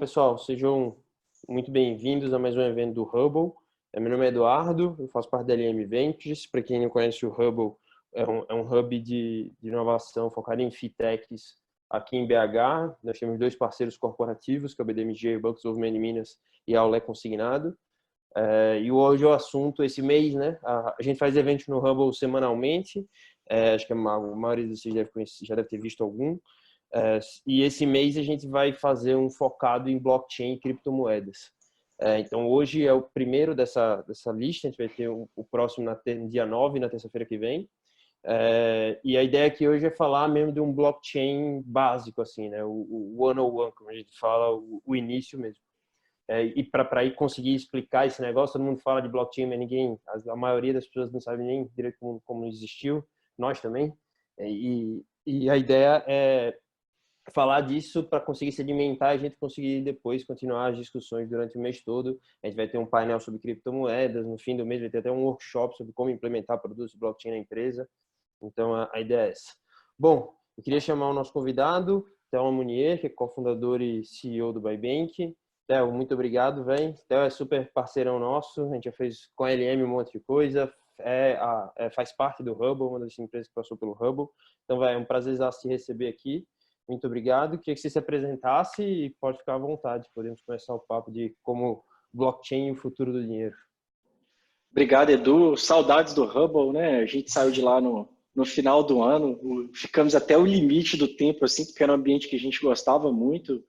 pessoal, sejam muito bem-vindos a mais um evento do Hubble. Meu nome é Eduardo, eu faço parte da LM Ventures. Para quem não conhece, o Hubble é um hub de inovação focado em fintechs aqui em BH. Nós temos dois parceiros corporativos, que é o BDMG, o Banco de Desenvolvimento de Minas, e a Aulé Consignado. E hoje o assunto, esse mês, né? A gente faz eventos no Hubble semanalmente. Acho que a maioria de vocês já deve ter visto algum. E esse mês a gente vai fazer um focado em blockchain e criptomoedas. Então hoje é o primeiro dessa lista, a gente vai ter o próximo no dia 9, na terça-feira que vem. E a ideia aqui hoje é falar mesmo de um blockchain básico, assim, né? O 101, como a gente fala, o início mesmo. E para ir conseguir explicar esse negócio, todo mundo fala de blockchain, mas a maioria das pessoas não sabe nem direito como existiu, nós também. E a ideia é falar disso para conseguir sedimentar e a gente conseguir depois continuar as discussões durante o mês todo. A gente vai ter um painel sobre criptomoedas, no fim do mês vai ter até um workshop sobre como implementar produtos de blockchain na empresa. Então a ideia é essa. Bom, eu queria chamar o nosso convidado, Theo Munier, que é cofundador e CEO do Bybank. Theo, muito obrigado, velho. Theo é super parceirão nosso, a gente já fez com a LM um monte de coisa, faz parte do Hubble, uma das empresas que passou pelo Hubble. Então, é um prazer te receber aqui. Muito obrigado. Queria que você se apresentasse e pode ficar à vontade. Podemos começar o papo de como blockchain e o futuro do dinheiro. Obrigado, Edu. Saudades do Hubble, né? A gente saiu de lá no final do ano. Ficamos até o limite do tempo, assim, porque era um ambiente que a gente gostava muito.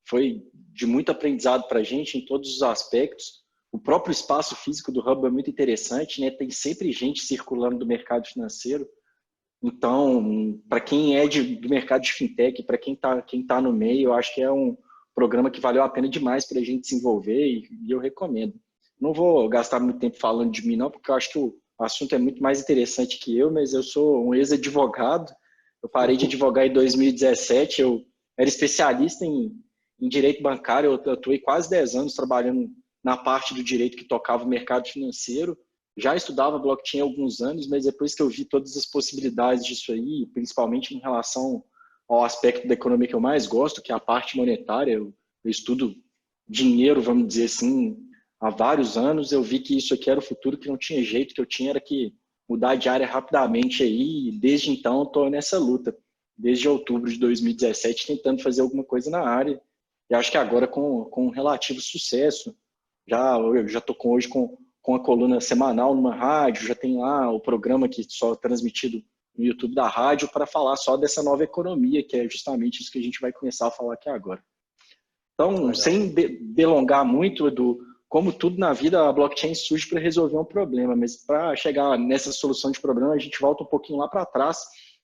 Foi de muito aprendizado para a gente em todos os aspectos. O próprio espaço físico do Hubble é muito interessante, né? Tem sempre gente circulando do mercado financeiro. Então, para quem é do mercado de fintech, para quem tá no meio, eu acho que é um programa que valeu a pena demais para a gente se envolver e eu recomendo. Não vou gastar muito tempo falando de mim, não, porque eu acho que o assunto é muito mais interessante que eu, mas eu sou um ex-advogado. Eu parei de advogar em 2017, eu era especialista em direito bancário, eu atuei quase 10 anos trabalhando na parte do direito que tocava o mercado financeiro. Já estudava blockchain há alguns anos, mas depois que eu vi todas as possibilidades disso aí, principalmente em relação ao aspecto da economia que eu mais gosto, que é a parte monetária, eu estudo dinheiro, vamos dizer assim, há vários anos, eu vi que isso aqui era o futuro, que não tinha jeito, que eu tinha era que mudar de área rapidamente aí, e desde então estou nessa luta, desde outubro de 2017, tentando fazer alguma coisa na área, e acho que agora com um relativo sucesso. Eu já estou hoje com a coluna semanal numa rádio, já tem lá o programa que só é transmitido no YouTube da rádio para falar só dessa nova economia, que é justamente isso que a gente vai começar a falar aqui agora. Então, legal. Sem delongar muito, Edu, como tudo na vida, a blockchain surge para resolver um problema, mas para chegar nessa solução de problema, a gente volta um pouquinho lá para trás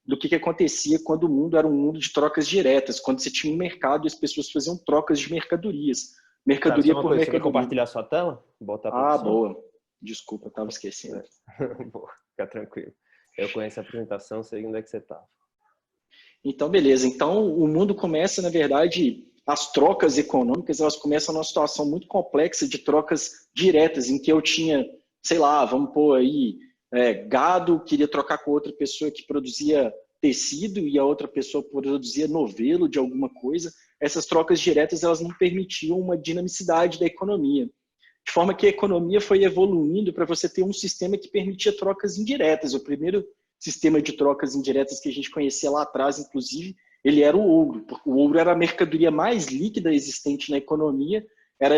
do que acontecia quando o mundo era um mundo de trocas diretas, quando você tinha um mercado e as pessoas faziam trocas de mercadorias. Mercadoria por mercadoria. Você vai compartilhar sua tela? Boa. Desculpa, eu estava esquecendo. Boa, fica tranquilo. Eu conheço a apresentação, sei onde é que você estava. Então, beleza. Então, o mundo começa, na verdade, as trocas econômicas, elas começam numa situação muito complexa de trocas diretas, em que eu tinha, sei lá, vamos pôr aí, gado, queria trocar com outra pessoa que produzia tecido e a outra pessoa produzia novelo de alguma coisa. Essas trocas diretas, elas não permitiam uma dinamicidade da economia. De forma que a economia foi evoluindo para você ter um sistema que permitia trocas indiretas. O primeiro sistema de trocas indiretas que a gente conhecia lá atrás, inclusive, ele era o ouro. Porque o ouro era a mercadoria mais líquida existente na economia, era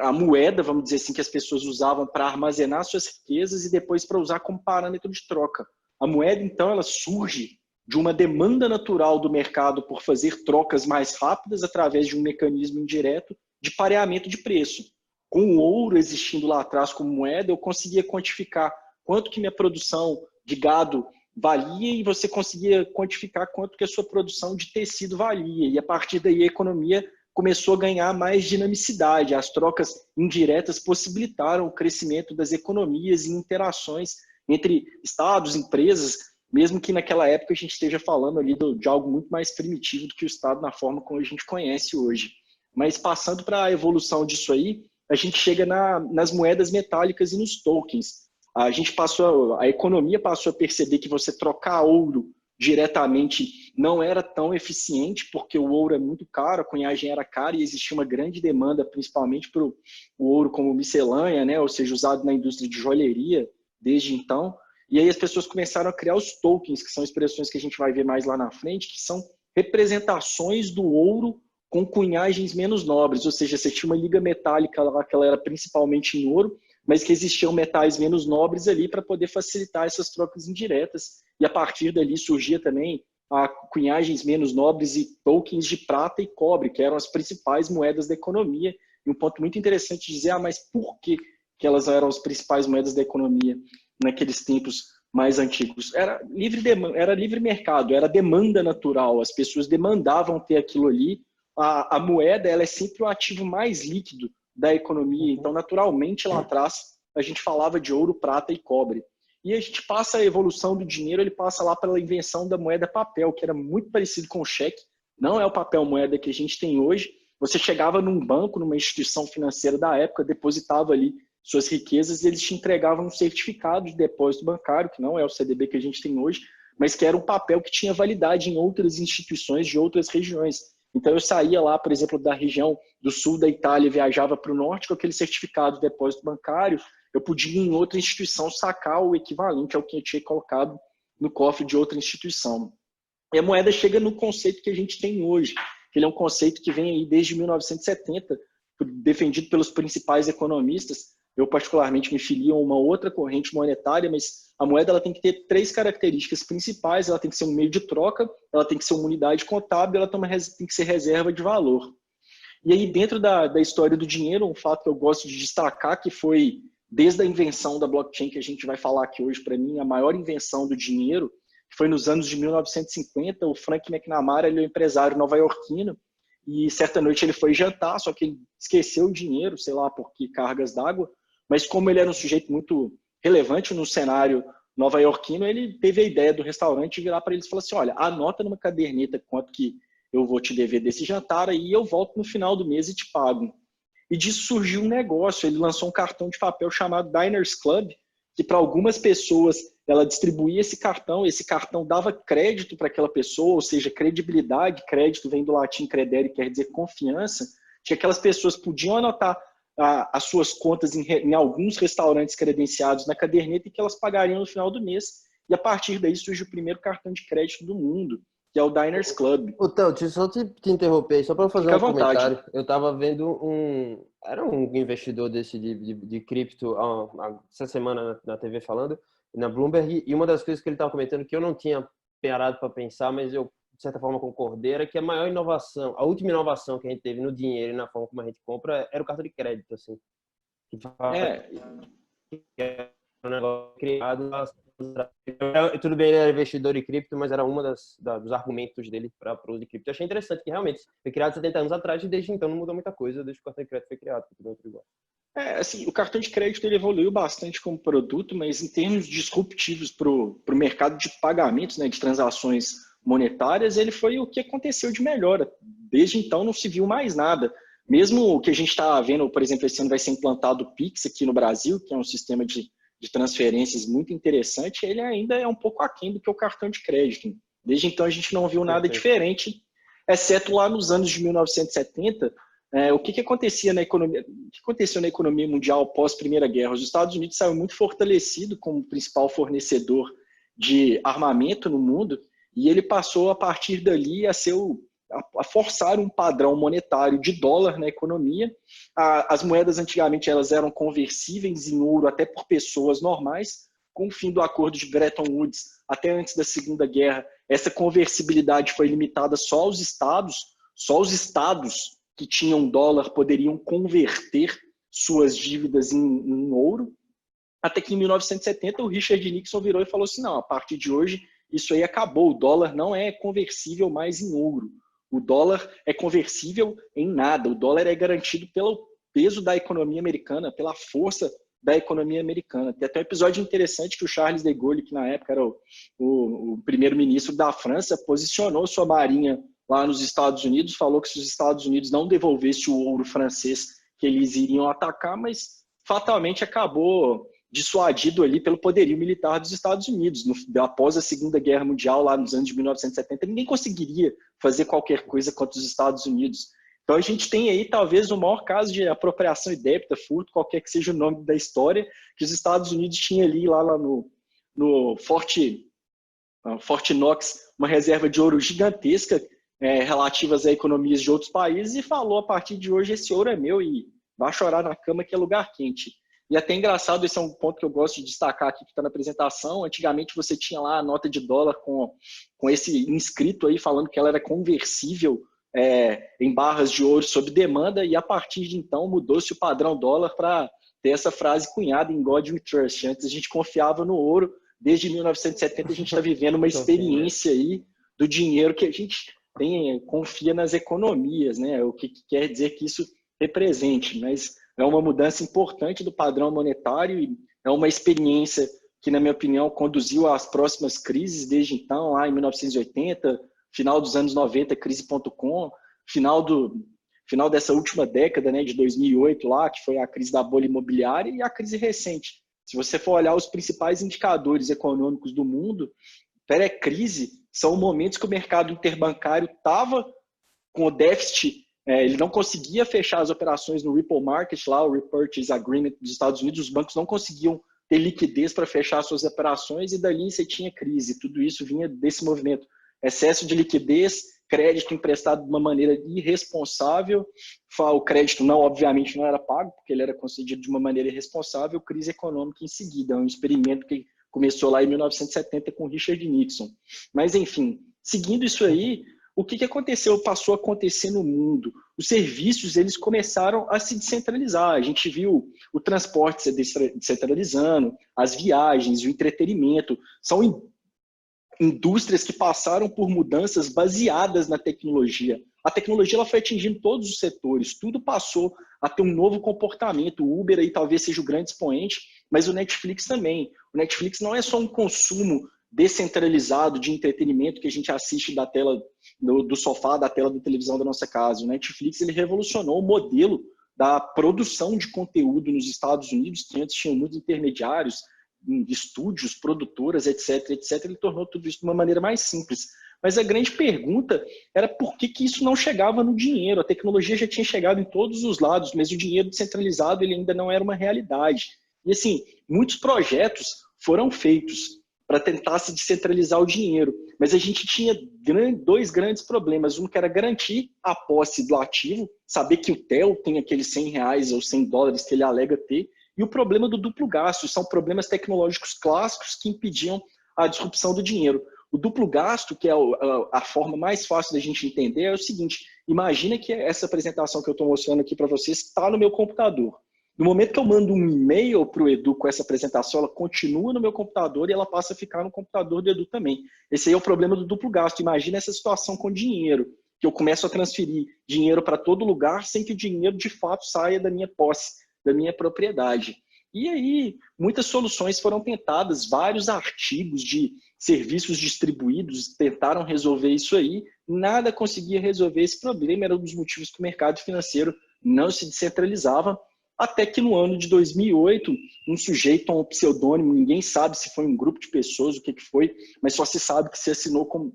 a moeda, vamos dizer assim, que as pessoas usavam para armazenar suas riquezas e depois para usar como parâmetro de troca. A moeda, então, ela surge de uma demanda natural do mercado por fazer trocas mais rápidas através de um mecanismo indireto de pareamento de preço. Com o ouro existindo lá atrás como moeda, eu conseguia quantificar quanto que minha produção de gado valia e você conseguia quantificar quanto que a sua produção de tecido valia. E a partir daí a economia começou a ganhar mais dinamicidade. As trocas indiretas possibilitaram o crescimento das economias e interações entre estados, empresas, mesmo que naquela época a gente esteja falando ali de algo muito mais primitivo do que o Estado na forma como a gente conhece hoje. Mas passando para a evolução disso aí, a gente chega nas moedas metálicas e nos tokens. A economia passou a perceber que você trocar ouro diretamente não era tão eficiente, porque o ouro é muito caro, a cunhagem era cara e existia uma grande demanda, principalmente para o ouro como miscelânea, né? Ou seja, usado na indústria de joalheria desde então. E aí as pessoas começaram a criar os tokens, que são expressões que a gente vai ver mais lá na frente, que são representações do ouro com cunhagens menos nobres, ou seja, você tinha uma liga metálica lá que ela era principalmente em ouro, mas que existiam metais menos nobres ali para poder facilitar essas trocas indiretas. E a partir dali surgia também a cunhagens menos nobres e tokens de prata e cobre, que eram as principais moedas da economia. E um ponto muito interessante de dizer, mas por que elas eram as principais moedas da economia naqueles tempos mais antigos? Era livre mercado, era demanda natural, as pessoas demandavam ter aquilo ali. A moeda ela é sempre o ativo mais líquido da economia, então naturalmente lá atrás a gente falava de ouro, prata e cobre. E a gente passa a evolução do dinheiro, ele passa lá pela invenção da moeda papel, que era muito parecido com o cheque, não é o papel moeda que a gente tem hoje. Você chegava num banco, numa instituição financeira da época, depositava ali suas riquezas e eles te entregavam um certificado de depósito bancário, que não é o CDB que a gente tem hoje, mas que era um papel que tinha validade em outras instituições de outras regiões. Então eu saía lá, por exemplo, da região do sul da Itália, viajava para o norte com aquele certificado de depósito bancário, eu podia em outra instituição sacar o equivalente ao que eu tinha colocado no cofre de outra instituição. E a moeda chega no conceito que a gente tem hoje, que ele é um conceito que vem aí desde 1970, defendido pelos principais economistas. Eu particularmente me filio a uma outra corrente monetária, mas a moeda ela tem que ter 3 características principais: ela tem que ser um meio de troca, ela tem que ser uma unidade contábil, ela tem que ser reserva de valor. E aí dentro da história do dinheiro, um fato que eu gosto de destacar, que foi desde a invenção da blockchain, que a gente vai falar aqui hoje, para mim, a maior invenção do dinheiro, que foi nos anos de 1950, o Frank McNamara, ele é um empresário nova-iorquino, e certa noite ele foi jantar, só que ele esqueceu o dinheiro, sei lá por que cargas d'água, mas como ele era um sujeito muito relevante no cenário nova-iorquino, ele teve a ideia do restaurante virar para eles e falar assim: olha, anota numa caderneta quanto que eu vou te dever desse jantar aí, eu volto no final do mês e te pago. E disso surgiu um negócio, ele lançou um cartão de papel chamado Diners Club, que para algumas pessoas ela distribuía esse cartão dava crédito para aquela pessoa, ou seja, credibilidade, crédito vem do latim credere, quer dizer confiança, que aquelas pessoas podiam anotar as suas contas em alguns restaurantes credenciados na caderneta e que elas pagariam no final do mês. E a partir daí surge o primeiro cartão de crédito do mundo, que é o Diners Club. Então, deixa eu só te interromper, só para fazer Fica à um vontade. comentário. Eu estava vendo era um investidor desse de cripto essa semana na TV falando, na Bloomberg, e uma das coisas que ele estava comentando que eu não tinha parado para pensar, mas eu, de certa forma, concordei, era que a maior inovação, a última inovação que a gente teve no dinheiro e na forma como a gente compra era o cartão de crédito, assim. Que é um negócio criado. Tudo bem, ele era investidor em cripto, mas era uma dos argumentos dele para o uso de cripto. Eu achei interessante que realmente foi criado 70 anos atrás e desde então não mudou muita coisa, desde que o cartão de crédito foi criado. Assim, o cartão de crédito ele evoluiu bastante como produto, mas em termos disruptivos para o mercado de pagamentos, né, de transações monetárias, ele foi o que aconteceu de melhor. Desde então não se viu mais nada. Mesmo o que a gente está vendo, por exemplo, esse ano vai ser implantado o Pix aqui no Brasil, que é um sistema de transferências muito interessante, ele ainda é um pouco aquém do que o cartão de crédito. Desde então a gente não viu nada diferente, exceto lá nos anos de 1970, o que acontecia na economia? O que aconteceu na economia mundial pós Primeira Guerra? Os Estados Unidos saiu muito fortalecido como principal fornecedor de armamento no mundo e ele passou a partir dali a forçar um padrão monetário de dólar na economia. As moedas antigamente elas eram conversíveis em ouro até por pessoas normais. Com o fim do acordo de Bretton Woods, até antes da Segunda Guerra, essa conversibilidade foi limitada só aos estados. Só os estados que tinham dólar poderiam converter suas dívidas em ouro. Até que em 1970 o Richard Nixon virou e falou assim: não, a partir de hoje isso aí acabou, o dólar não é conversível mais em ouro. O dólar é conversível em nada. O dólar é garantido pelo peso da economia americana, pela força da economia americana. Tem até um episódio interessante que o Charles de Gaulle, que na época era o primeiro-ministro da França, posicionou sua marinha lá nos Estados Unidos, falou que se os Estados Unidos não devolvessem o ouro francês, que eles iriam atacar, mas fatalmente acabou dissuadido ali pelo poderio militar dos Estados Unidos. Após a Segunda Guerra Mundial, lá nos anos de 1970, ninguém conseguiria fazer qualquer coisa contra os Estados Unidos. Então a gente tem aí talvez o maior caso de apropriação indébita, furto, qualquer que seja o nome da história, que os Estados Unidos tinham ali lá no Fort Knox, uma reserva de ouro gigantesca, relativas a economias de outros países, e falou: a partir de hoje esse ouro é meu e vai chorar na cama que é lugar quente. E até engraçado, esse é um ponto que eu gosto de destacar aqui, que está na apresentação. Antigamente você tinha lá a nota de dólar com esse inscrito aí falando que ela era conversível em barras de ouro sob demanda, e a partir de então mudou-se o padrão dólar para ter essa frase cunhada em God We Trust. Antes a gente confiava no ouro, desde 1970 a gente está vivendo uma experiência aí do dinheiro que a gente confia nas economias, né? O que quer dizer que isso represente, mas é uma mudança importante do padrão monetário e é uma experiência que, na minha opinião, conduziu às próximas crises desde então, lá em 1980, final dos anos 90, crise.com, final dessa última década, né, de 2008, lá, que foi a crise da bolha imobiliária, e a crise recente. Se você for olhar os principais indicadores econômicos do mundo, pré-crise, são momentos que o mercado interbancário estava com o déficit, ele não conseguia fechar as operações no Ripple Market, lá, o Repurchase Agreement dos Estados Unidos, os bancos não conseguiam ter liquidez para fechar suas operações, e dali você tinha crise. Tudo isso vinha desse movimento. Excesso de liquidez, crédito emprestado de uma maneira irresponsável, o crédito obviamente não era pago, porque ele era concedido de uma maneira irresponsável, crise econômica em seguida. É um experimento que começou lá em 1970 com Richard Nixon. Mas, enfim, seguindo isso aí, o que aconteceu, passou a acontecer no mundo? Os serviços, eles começaram a se descentralizar. A gente viu o transporte se descentralizando, as viagens, o entretenimento. São indústrias que passaram por mudanças baseadas na tecnologia. A tecnologia ela foi atingindo todos os setores, tudo passou a ter um novo comportamento. O Uber aí talvez seja o grande expoente, mas o Netflix também. O Netflix não é só um consumo descentralizado de entretenimento que a gente assiste da tela do sofá, da tela da televisão da nossa casa. O Netflix ele revolucionou o modelo da produção de conteúdo nos Estados Unidos, que antes tinham muitos intermediários, estúdios, produtoras, etc, etc. Ele tornou tudo isso de uma maneira mais simples. Mas a grande pergunta era por que isso não chegava no dinheiro. A tecnologia já tinha chegado em todos os lados, mas o dinheiro descentralizado ele ainda não era uma realidade. E assim, muitos projetos foram feitos para tentar se descentralizar o dinheiro. Mas a gente tinha dois grandes problemas. Um que era garantir a posse do ativo, saber que o Theo tem aqueles R$100 ou $100 que ele alega ter, e o problema do duplo gasto. São problemas tecnológicos clássicos que impediam a disrupção do dinheiro. O duplo gasto, que é a forma mais fácil da gente entender, é o seguinte: imagina que essa apresentação que eu estou mostrando aqui para vocês está no meu computador. No momento que eu mando um e-mail para o Edu com essa apresentação, ela continua no meu computador e ela passa a ficar no computador do Edu também. Esse aí é o problema do duplo gasto. Imagina essa situação com dinheiro, que eu começo a transferir dinheiro para todo lugar sem que o dinheiro de fato saia da minha posse, da minha propriedade. E aí, muitas soluções foram tentadas, vários artigos de serviços distribuídos tentaram resolver isso aí, nada conseguia resolver esse problema, era um dos motivos que o mercado financeiro não se descentralizava, até que no ano de 2008, um sujeito, um pseudônimo, ninguém sabe se foi um grupo de pessoas, o que foi, mas só se sabe que se assinou como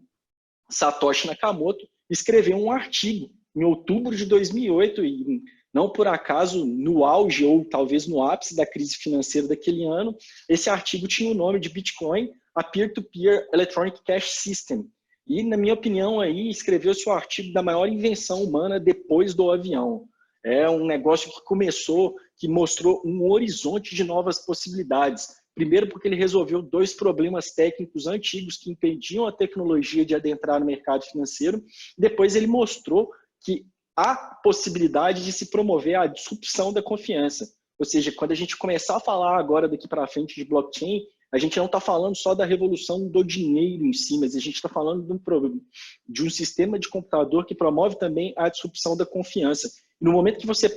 Satoshi Nakamoto, escreveu um artigo em outubro de 2008, e não por acaso, no auge ou talvez no ápice da crise financeira daquele ano, esse artigo tinha o nome de Bitcoin, a Peer-to-Peer Electronic Cash System. E, na minha opinião, aí escreveu-se o artigo da maior invenção humana depois do avião. É um negócio que começou, que mostrou um horizonte de novas possibilidades. Primeiro porque ele resolveu dois problemas técnicos antigos que impediam a tecnologia de adentrar no mercado financeiro. Depois ele mostrou que há possibilidade de se promover a disrupção da confiança. Ou seja, quando a gente começar a falar agora daqui para frente de blockchain, a gente não está falando só da revolução do dinheiro em si, mas a gente está falando de um sistema de computador que promove também a disrupção da confiança. E no momento que você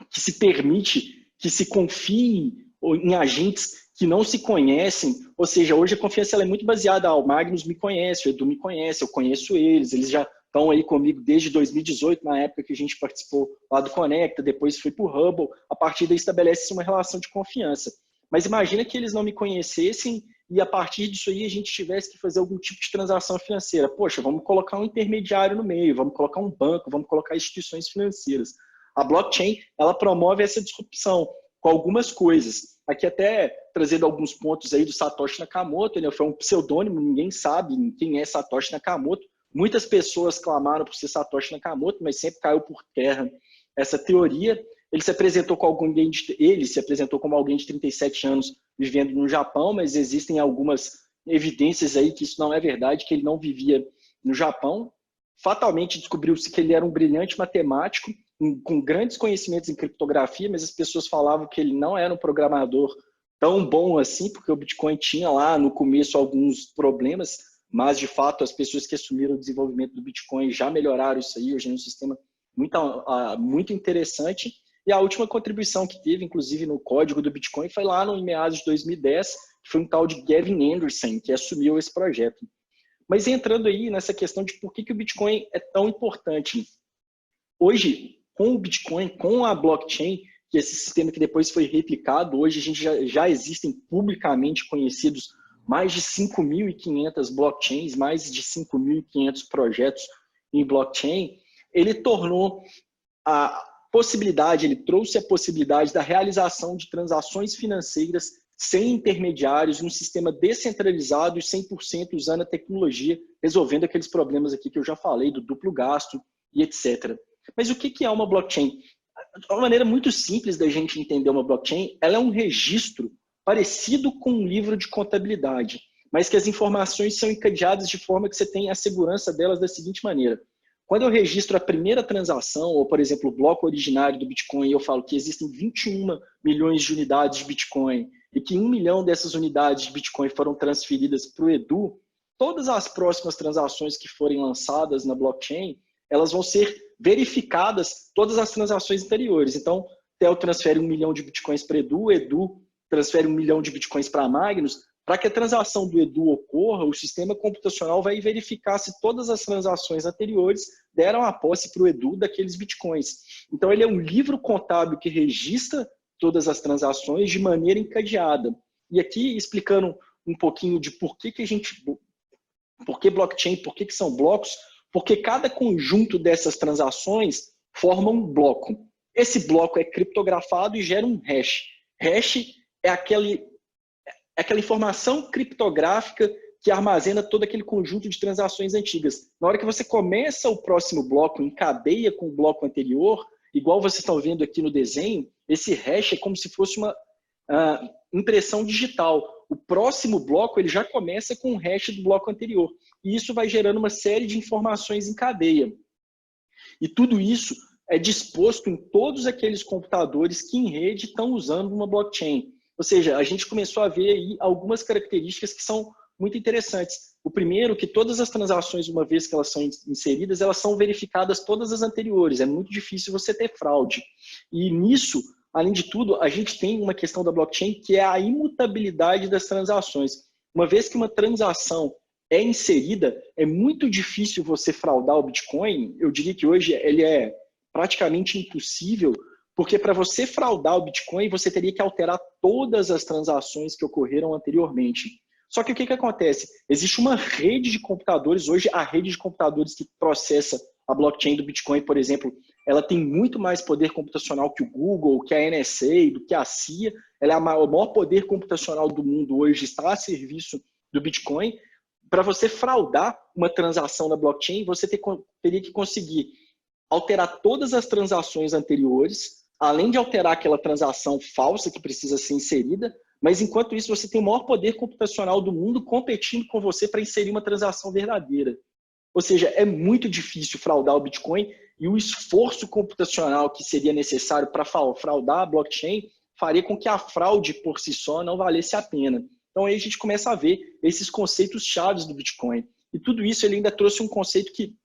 que se permite, que se confie em agentes que não se conhecem, ou seja, hoje a confiança ela é muito baseada, o Magnus me conhece, o Edu me conhece, eu conheço eles já estão aí comigo desde 2018, na época que a gente participou lá do Conecta, depois foi para o Hubble, a partir daí estabelece-se uma relação de confiança. Mas imagina que eles não me conhecessem e a partir disso aí a gente tivesse que fazer algum tipo de transação financeira. Poxa, vamos colocar um intermediário no meio, vamos colocar um banco, vamos colocar instituições financeiras. A blockchain, ela promove essa disrupção com algumas coisas. Aqui até trazendo alguns pontos aí do Satoshi Nakamoto, ele foi um pseudônimo, ninguém sabe quem é Satoshi Nakamoto. Muitas pessoas clamaram por ser Satoshi Nakamoto, mas sempre caiu por terra essa teoria. Ele se apresentou como alguém de 37 anos vivendo no Japão, mas existem algumas evidências aí que isso não é verdade, que ele não vivia no Japão. Fatalmente descobriu-se que ele era um brilhante matemático, com grandes conhecimentos em criptografia, mas as pessoas falavam que ele não era um programador tão bom assim, porque o Bitcoin tinha lá no começo alguns problemas, mas de fato as pessoas que assumiram o desenvolvimento do Bitcoin já melhoraram isso aí, hoje é um sistema muito interessante. E a última contribuição que teve, inclusive no código do Bitcoin, foi lá no meados de 2010, que foi um tal de Gavin Anderson, que assumiu esse projeto. Mas entrando aí nessa questão de por que o Bitcoin é tão importante. Hoje, com o Bitcoin, com a blockchain, que esse sistema que depois foi replicado, hoje a gente já existem publicamente conhecidos mais de 5.500 blockchains, mais de 5.500 projetos em blockchain, ele trouxe a possibilidade da realização de transações financeiras sem intermediários, num sistema descentralizado e 100% usando a tecnologia, resolvendo aqueles problemas aqui que eu já falei, do duplo gasto e etc. Mas o que é uma blockchain? Uma maneira muito simples da gente entender uma blockchain, ela é um registro parecido com um livro de contabilidade, mas que as informações são encadeadas de forma que você tem a segurança delas da seguinte maneira. Quando eu registro a primeira transação, ou, por exemplo, o bloco originário do Bitcoin, eu falo que existem 21 milhões de unidades de Bitcoin e que 1 milhão dessas unidades de Bitcoin foram transferidas para o Edu, todas as próximas transações que forem lançadas na blockchain, elas vão ser verificadas, todas as transações anteriores. Então, Theo transfere 1 milhão de Bitcoins para Edu transfere 1 milhão de Bitcoins para Magnus. Para que a transação do Edu ocorra, o sistema computacional vai verificar se todas as transações anteriores deram a posse para o Edu daqueles Bitcoins. Então, ele é um livro contábil que registra todas as transações de maneira encadeada. E aqui, explicando um pouquinho de por que blockchain, por que são blocos, porque cada conjunto dessas transações forma um bloco. Esse bloco é criptografado e gera um hash. Hash é aquela informação criptográfica que armazena todo aquele conjunto de transações antigas. Na hora que você começa o próximo bloco em cadeia com o bloco anterior, igual vocês estão vendo aqui no desenho, esse hash é como se fosse uma impressão digital. O próximo bloco ele já começa com o hash do bloco anterior. E isso vai gerando uma série de informações em cadeia. E tudo isso é disposto em todos aqueles computadores que em rede estão usando uma blockchain. Ou seja, a gente começou a ver aí algumas características que são muito interessantes. O primeiro, que todas as transações, uma vez que elas são inseridas, elas são verificadas todas as anteriores. É muito difícil você ter fraude. E nisso, além de tudo, a gente tem uma questão da blockchain que é a imutabilidade das transações. Uma vez que uma transação é inserida, é muito difícil você fraudar o Bitcoin. Eu diria que hoje ele é praticamente impossível, porque para você fraudar o Bitcoin, você teria que alterar todas as transações que ocorreram anteriormente. Só que o que acontece? Existe uma rede de computadores, hoje a rede de computadores que processa a blockchain do Bitcoin, por exemplo, ela tem muito mais poder computacional que o Google, que a NSA, do que a CIA. Ela é o maior poder computacional do mundo hoje, está a serviço do Bitcoin. Para você fraudar uma transação na blockchain, você teria que conseguir alterar todas as transações anteriores, além de alterar aquela transação falsa que precisa ser inserida, mas enquanto isso você tem o maior poder computacional do mundo competindo com você para inserir uma transação verdadeira. Ou seja, é muito difícil fraudar o Bitcoin e o esforço computacional que seria necessário para fraudar a blockchain faria com que a fraude por si só não valesse a pena. Então aí a gente começa a ver esses conceitos chaves do Bitcoin. E tudo isso ele ainda trouxe um conceito que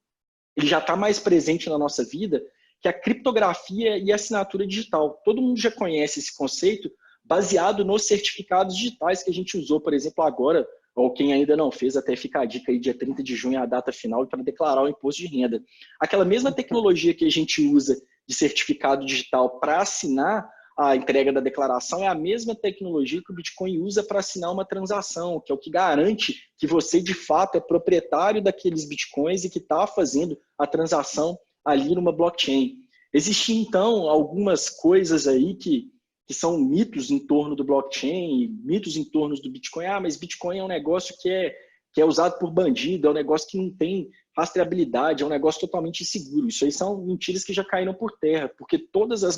ele já está mais presente na nossa vida, que é a criptografia e a assinatura digital. Todo mundo já conhece esse conceito baseado nos certificados digitais que a gente usou, por exemplo, agora, ou quem ainda não fez, até fica a dica aí, dia 30 de junho é a data final para declarar o imposto de renda. Aquela mesma tecnologia que a gente usa de certificado digital para assinar, a entrega da declaração, é a mesma tecnologia que o Bitcoin usa para assinar uma transação, que é o que garante que você, de fato, é proprietário daqueles Bitcoins e que está fazendo a transação ali numa blockchain. Existem, então, algumas coisas aí que são mitos em torno do blockchain, mitos em torno do Bitcoin. Ah, mas Bitcoin é um negócio que é usado por bandido, é um negócio que não tem rastreabilidade, é um negócio totalmente inseguro. Isso aí são mentiras que já caíram por terra, porque todas as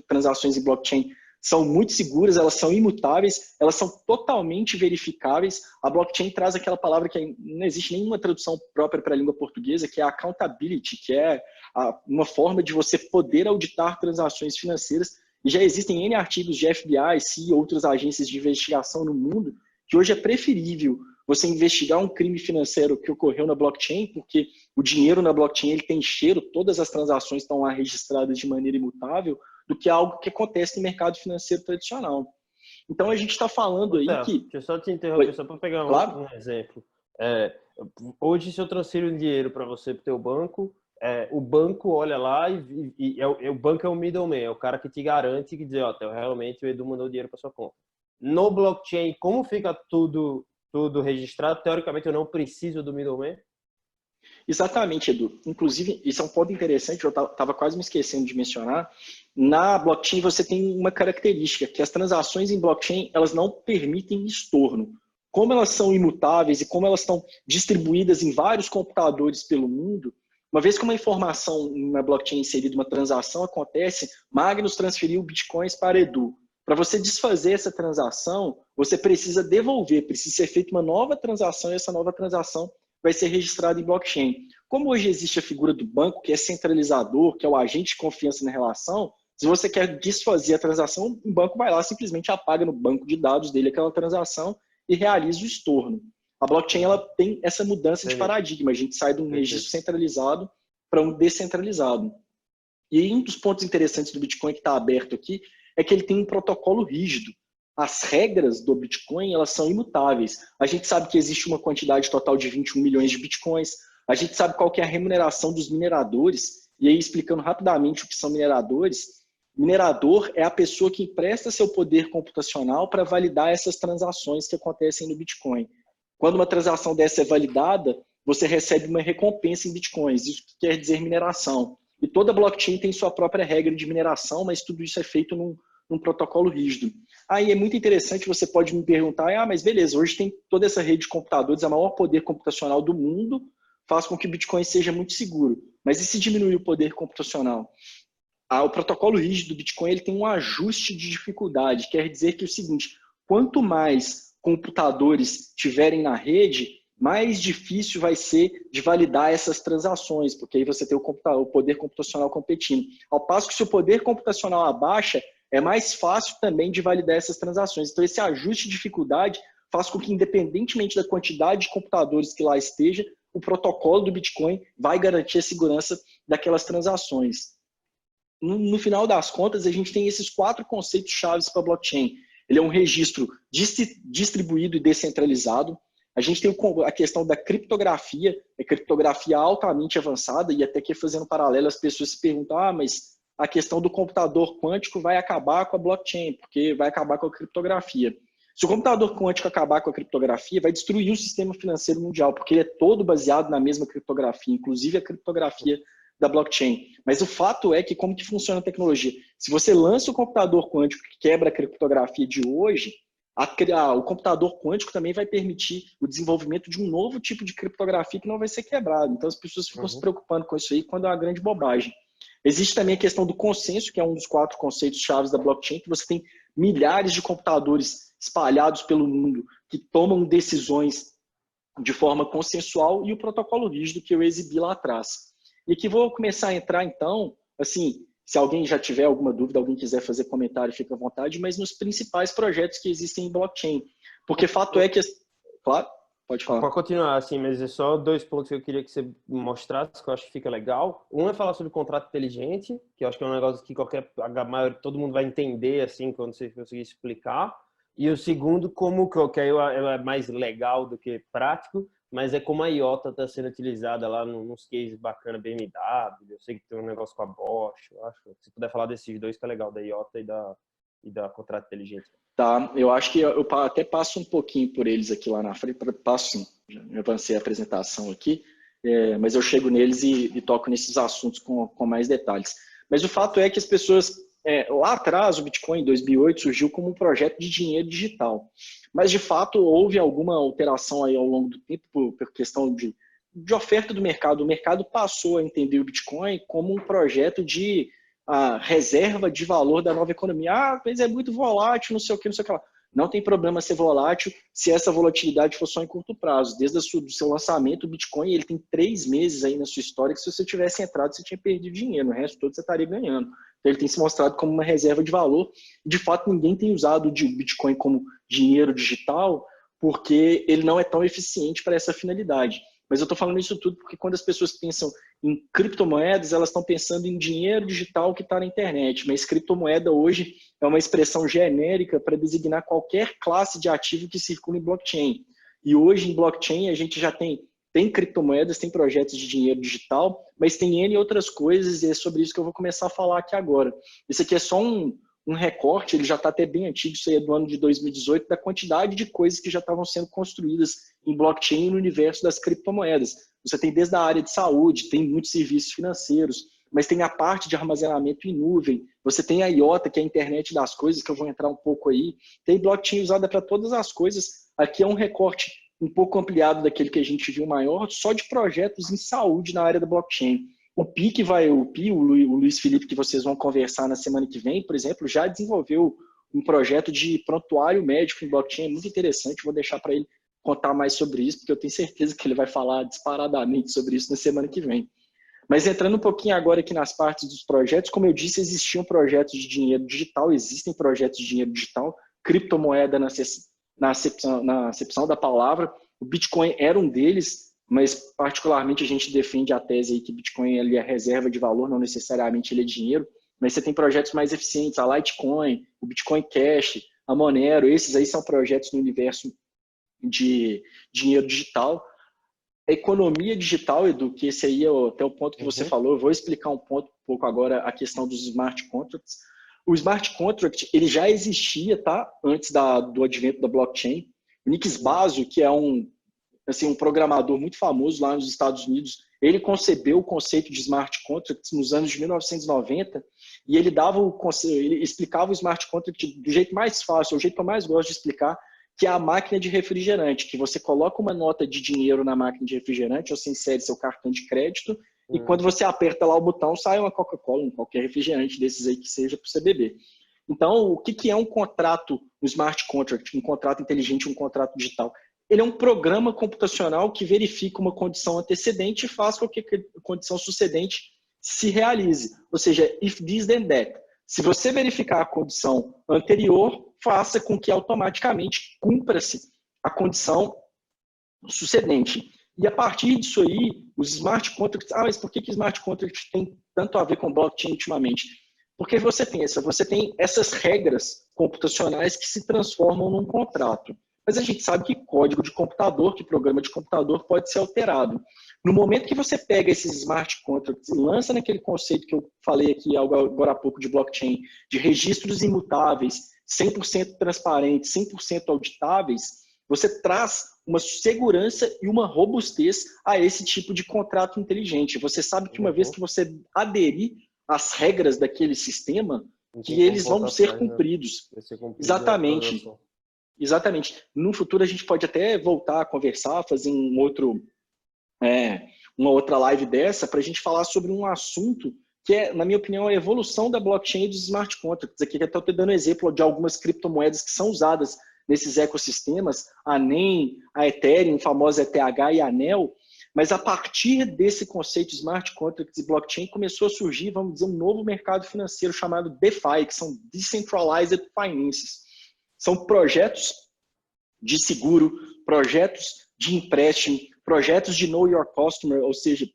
transações em blockchain são muito seguras, elas são imutáveis, elas são totalmente verificáveis. A blockchain traz aquela palavra que não existe nenhuma tradução própria para a língua portuguesa, que é accountability, que é uma forma de você poder auditar transações financeiras. E já existem N artigos de FBI, CIA e outras agências de investigação no mundo, que hoje é preferível você investigar um crime financeiro que ocorreu na blockchain, porque o dinheiro na blockchain ele tem cheiro, todas as transações estão lá registradas de maneira imutável, do que algo que acontece no mercado financeiro tradicional. Então a gente está falando aí que... Deixa eu só te interromper, só para pegar claro. um exemplo. Hoje, se eu transfiro um dinheiro para você, para o teu banco, o banco olha lá o banco é o middleman, é o cara que te garante, que diz, ó, realmente o Edu mandou dinheiro para sua conta. No blockchain, como fica tudo registrado, teoricamente eu não preciso do middleman? Exatamente, Edu. Inclusive, isso é um ponto interessante, eu estava quase me esquecendo de mencionar. Na blockchain você tem uma característica, que as transações em blockchain elas não permitem estorno. Como elas são imutáveis e como elas estão distribuídas em vários computadores pelo mundo, uma vez que uma informação na blockchain inserida, uma transação acontece, Magnus transferiu bitcoins para Edu. Para você desfazer essa transação, você precisa devolver, precisa ser feita uma nova transação e essa nova transação vai ser registrada em blockchain. Como hoje existe a figura do banco, que é centralizador, que é o agente de confiança na relação, se você quer desfazer a transação, o banco vai lá, simplesmente apaga no banco de dados dele aquela transação e realiza o estorno. A blockchain ela tem essa mudança de paradigma. A gente sai de um registro centralizado para um descentralizado. E um dos pontos interessantes do Bitcoin que está aberto aqui é que ele tem um protocolo rígido. As regras do Bitcoin elas são imutáveis. A gente sabe que existe uma quantidade total de 21 milhões de Bitcoins. A gente sabe qual que é a remuneração dos mineradores. E aí, explicando rapidamente o que são mineradores, minerador é a pessoa que empresta seu poder computacional para validar essas transações que acontecem no Bitcoin. Quando uma transação dessa é validada, você recebe uma recompensa em Bitcoins. Isso quer dizer mineração. E toda blockchain tem sua própria regra de mineração, mas tudo isso é feito num protocolo rígido. Aí é muito interessante, você pode me perguntar, mas beleza, hoje tem toda essa rede de computadores, a maior poder computacional do mundo, faz com que o Bitcoin seja muito seguro. Mas e se diminuir o poder computacional? O protocolo rígido do Bitcoin ele tem um ajuste de dificuldade, quer dizer que é o seguinte, quanto mais computadores tiverem na rede, mais difícil vai ser de validar essas transações, porque aí você tem o poder computacional competindo. Ao passo que se o poder computacional abaixa, é mais fácil também de validar essas transações. Então esse ajuste de dificuldade faz com que, independentemente da quantidade de computadores que lá esteja, o protocolo do Bitcoin vai garantir a segurança daquelas transações. No final das contas, a gente tem esses 4 conceitos chaves para a blockchain. Ele é um registro distribuído e descentralizado. A gente tem a questão da criptografia, é criptografia altamente avançada, e até que fazendo paralelo, as pessoas se perguntam, mas a questão do computador quântico vai acabar com a blockchain, porque vai acabar com a criptografia. Se o computador quântico acabar com a criptografia, vai destruir o sistema financeiro mundial, porque ele é todo baseado na mesma criptografia, inclusive a criptografia da blockchain. Mas o fato é que como que funciona a tecnologia? Se você lança o computador quântico que quebra a criptografia de hoje, o computador quântico também vai permitir o desenvolvimento de um novo tipo de criptografia que não vai ser quebrado. Então as pessoas ficam se preocupando com isso aí quando é uma grande bobagem. Existe também a questão do consenso, que é um dos 4 conceitos chaves da blockchain, que você tem milhares de computadores espalhados pelo mundo que tomam decisões de forma consensual e o protocolo rígido que eu exibi lá atrás. E aqui vou começar a entrar, então, assim, se alguém já tiver alguma dúvida, alguém quiser fazer comentário, fica à vontade, mas nos principais projetos que existem em blockchain. Porque fato é que... Claro, pode falar. Pode continuar, assim, mas é só 2 pontos que eu queria que você mostrasse, que eu acho que fica legal. Um é falar sobre contrato inteligente, que eu acho que é um negócio que todo mundo vai entender, assim, quando você conseguir explicar. E o segundo, como que aí é mais legal do que prático, mas é como a IOTA está sendo utilizada lá nos cases bacana, BMW, eu sei que tem um negócio com a Bosch, eu acho. Se puder falar desses 2, tá legal, da IOTA e da e da contrato inteligente? Tá, eu acho que eu até passo um pouquinho por eles aqui lá na frente, passo sim, já avancei a apresentação aqui, mas eu chego neles e toco nesses assuntos com mais detalhes. Mas o fato é que as pessoas, lá atrás, o Bitcoin em 2008 surgiu como um projeto de dinheiro digital, mas de fato houve alguma alteração aí ao longo do tempo por questão de oferta do mercado. O mercado passou a entender o Bitcoin como um projeto de a reserva de valor da nova economia. Mas é muito volátil, não sei o que, não sei o que lá. Não tem problema ser volátil se essa volatilidade for só em curto prazo. Desde do seu lançamento, o Bitcoin ele tem 3 meses aí na sua história que se você tivesse entrado, você tinha perdido dinheiro. No resto todo, você estaria ganhando. Então, ele tem se mostrado como uma reserva de valor. De fato, ninguém tem usado o Bitcoin como dinheiro digital porque ele não é tão eficiente para essa finalidade. Mas eu estou falando isso tudo porque quando as pessoas pensam em criptomoedas, elas estão pensando em dinheiro digital que está na internet. Mas criptomoeda hoje é uma expressão genérica para designar qualquer classe de ativo que circula em blockchain. E hoje em blockchain a gente já tem criptomoedas, tem projetos de dinheiro digital, mas tem N outras coisas e é sobre isso que eu vou começar a falar aqui agora. Isso aqui é só um recorte, ele já está até bem antigo, isso aí é do ano de 2018, da quantidade de coisas que já estavam sendo construídas em blockchain no universo das criptomoedas. Você tem desde a área de saúde, tem muitos serviços financeiros, mas tem a parte de armazenamento em nuvem, você tem a IOTA, que é a internet das coisas, que eu vou entrar um pouco aí, tem blockchain usada para todas as coisas. Aqui é um recorte um pouco ampliado daquele que a gente viu maior, só de projetos em saúde na área da blockchain. O o Luiz Felipe, que vocês vão conversar na semana que vem, por exemplo, já desenvolveu um projeto de prontuário médico em blockchain, muito interessante, vou deixar para ele contar mais sobre isso, porque eu tenho certeza que ele vai falar disparadamente sobre isso na semana que vem. Mas entrando um pouquinho agora aqui nas partes dos projetos, como eu disse, existiam projetos de dinheiro digital, existem projetos de dinheiro digital, criptomoeda na acepção da palavra, o Bitcoin era um deles, mas particularmente a gente defende a tese aí que Bitcoin ele é reserva de valor, não necessariamente ele é dinheiro, mas você tem projetos mais eficientes, a Litecoin, o Bitcoin Cash, a Monero, esses aí são projetos no universo de dinheiro digital. A economia digital, Edu, que esse aí é até o ponto que você falou, eu vou explicar um pouco agora a questão dos smart contracts. O smart contract ele já existia, tá? Antes do advento da blockchain. O Nick Szabo, que é um programador muito famoso lá nos Estados Unidos, ele concebeu o conceito de smart contracts nos anos de 1990 e ele ele explicava o smart contract do jeito mais fácil, o jeito que eu mais gosto de explicar, que é a máquina de refrigerante, que você coloca uma nota de dinheiro na máquina de refrigerante, ou você insere seu cartão de crédito, e quando você aperta lá o botão, sai uma Coca-Cola, qualquer refrigerante desses aí que seja para você beber. Então, o que é um contrato, um smart contract, um contrato inteligente, um contrato digital? Ele é um programa computacional que verifica uma condição antecedente e faz com que a condição sucedente se realize. Ou seja, if this then that. Se você verificar a condição anterior, faça com que automaticamente cumpra-se a condição sucedente. E a partir disso aí, os smart contracts... mas por que smart contracts tem tanto a ver com blockchain ultimamente? Porque você tem essas regras computacionais que se transformam num contrato. Mas a gente sabe que código de computador, que programa de computador pode ser alterado. No momento que você pega esses smart contracts e lança naquele conceito que eu falei aqui agora há pouco de blockchain, de registros imutáveis, 100% transparentes, 100% auditáveis, você traz uma segurança e uma robustez a esse tipo de contrato inteligente. Você sabe que uma vez que você aderir às regras daquele sistema, que eles vão ser cumpridos. Exatamente. Exatamente. No futuro a gente pode até voltar a conversar, fazer uma outra live dessa para a gente falar sobre um assunto que é, na minha opinião, a evolução da blockchain e dos smart contracts. Aqui eu estou dando exemplo de algumas criptomoedas que são usadas nesses ecossistemas, a NEM, a Ethereum, a famosa ETH e a ANEL, mas a partir desse conceito de smart contracts e blockchain começou a surgir, vamos dizer, um novo mercado financeiro chamado DeFi, que são Decentralized Finances. São projetos de seguro, projetos de empréstimo, projetos de Know Your Customer, ou seja,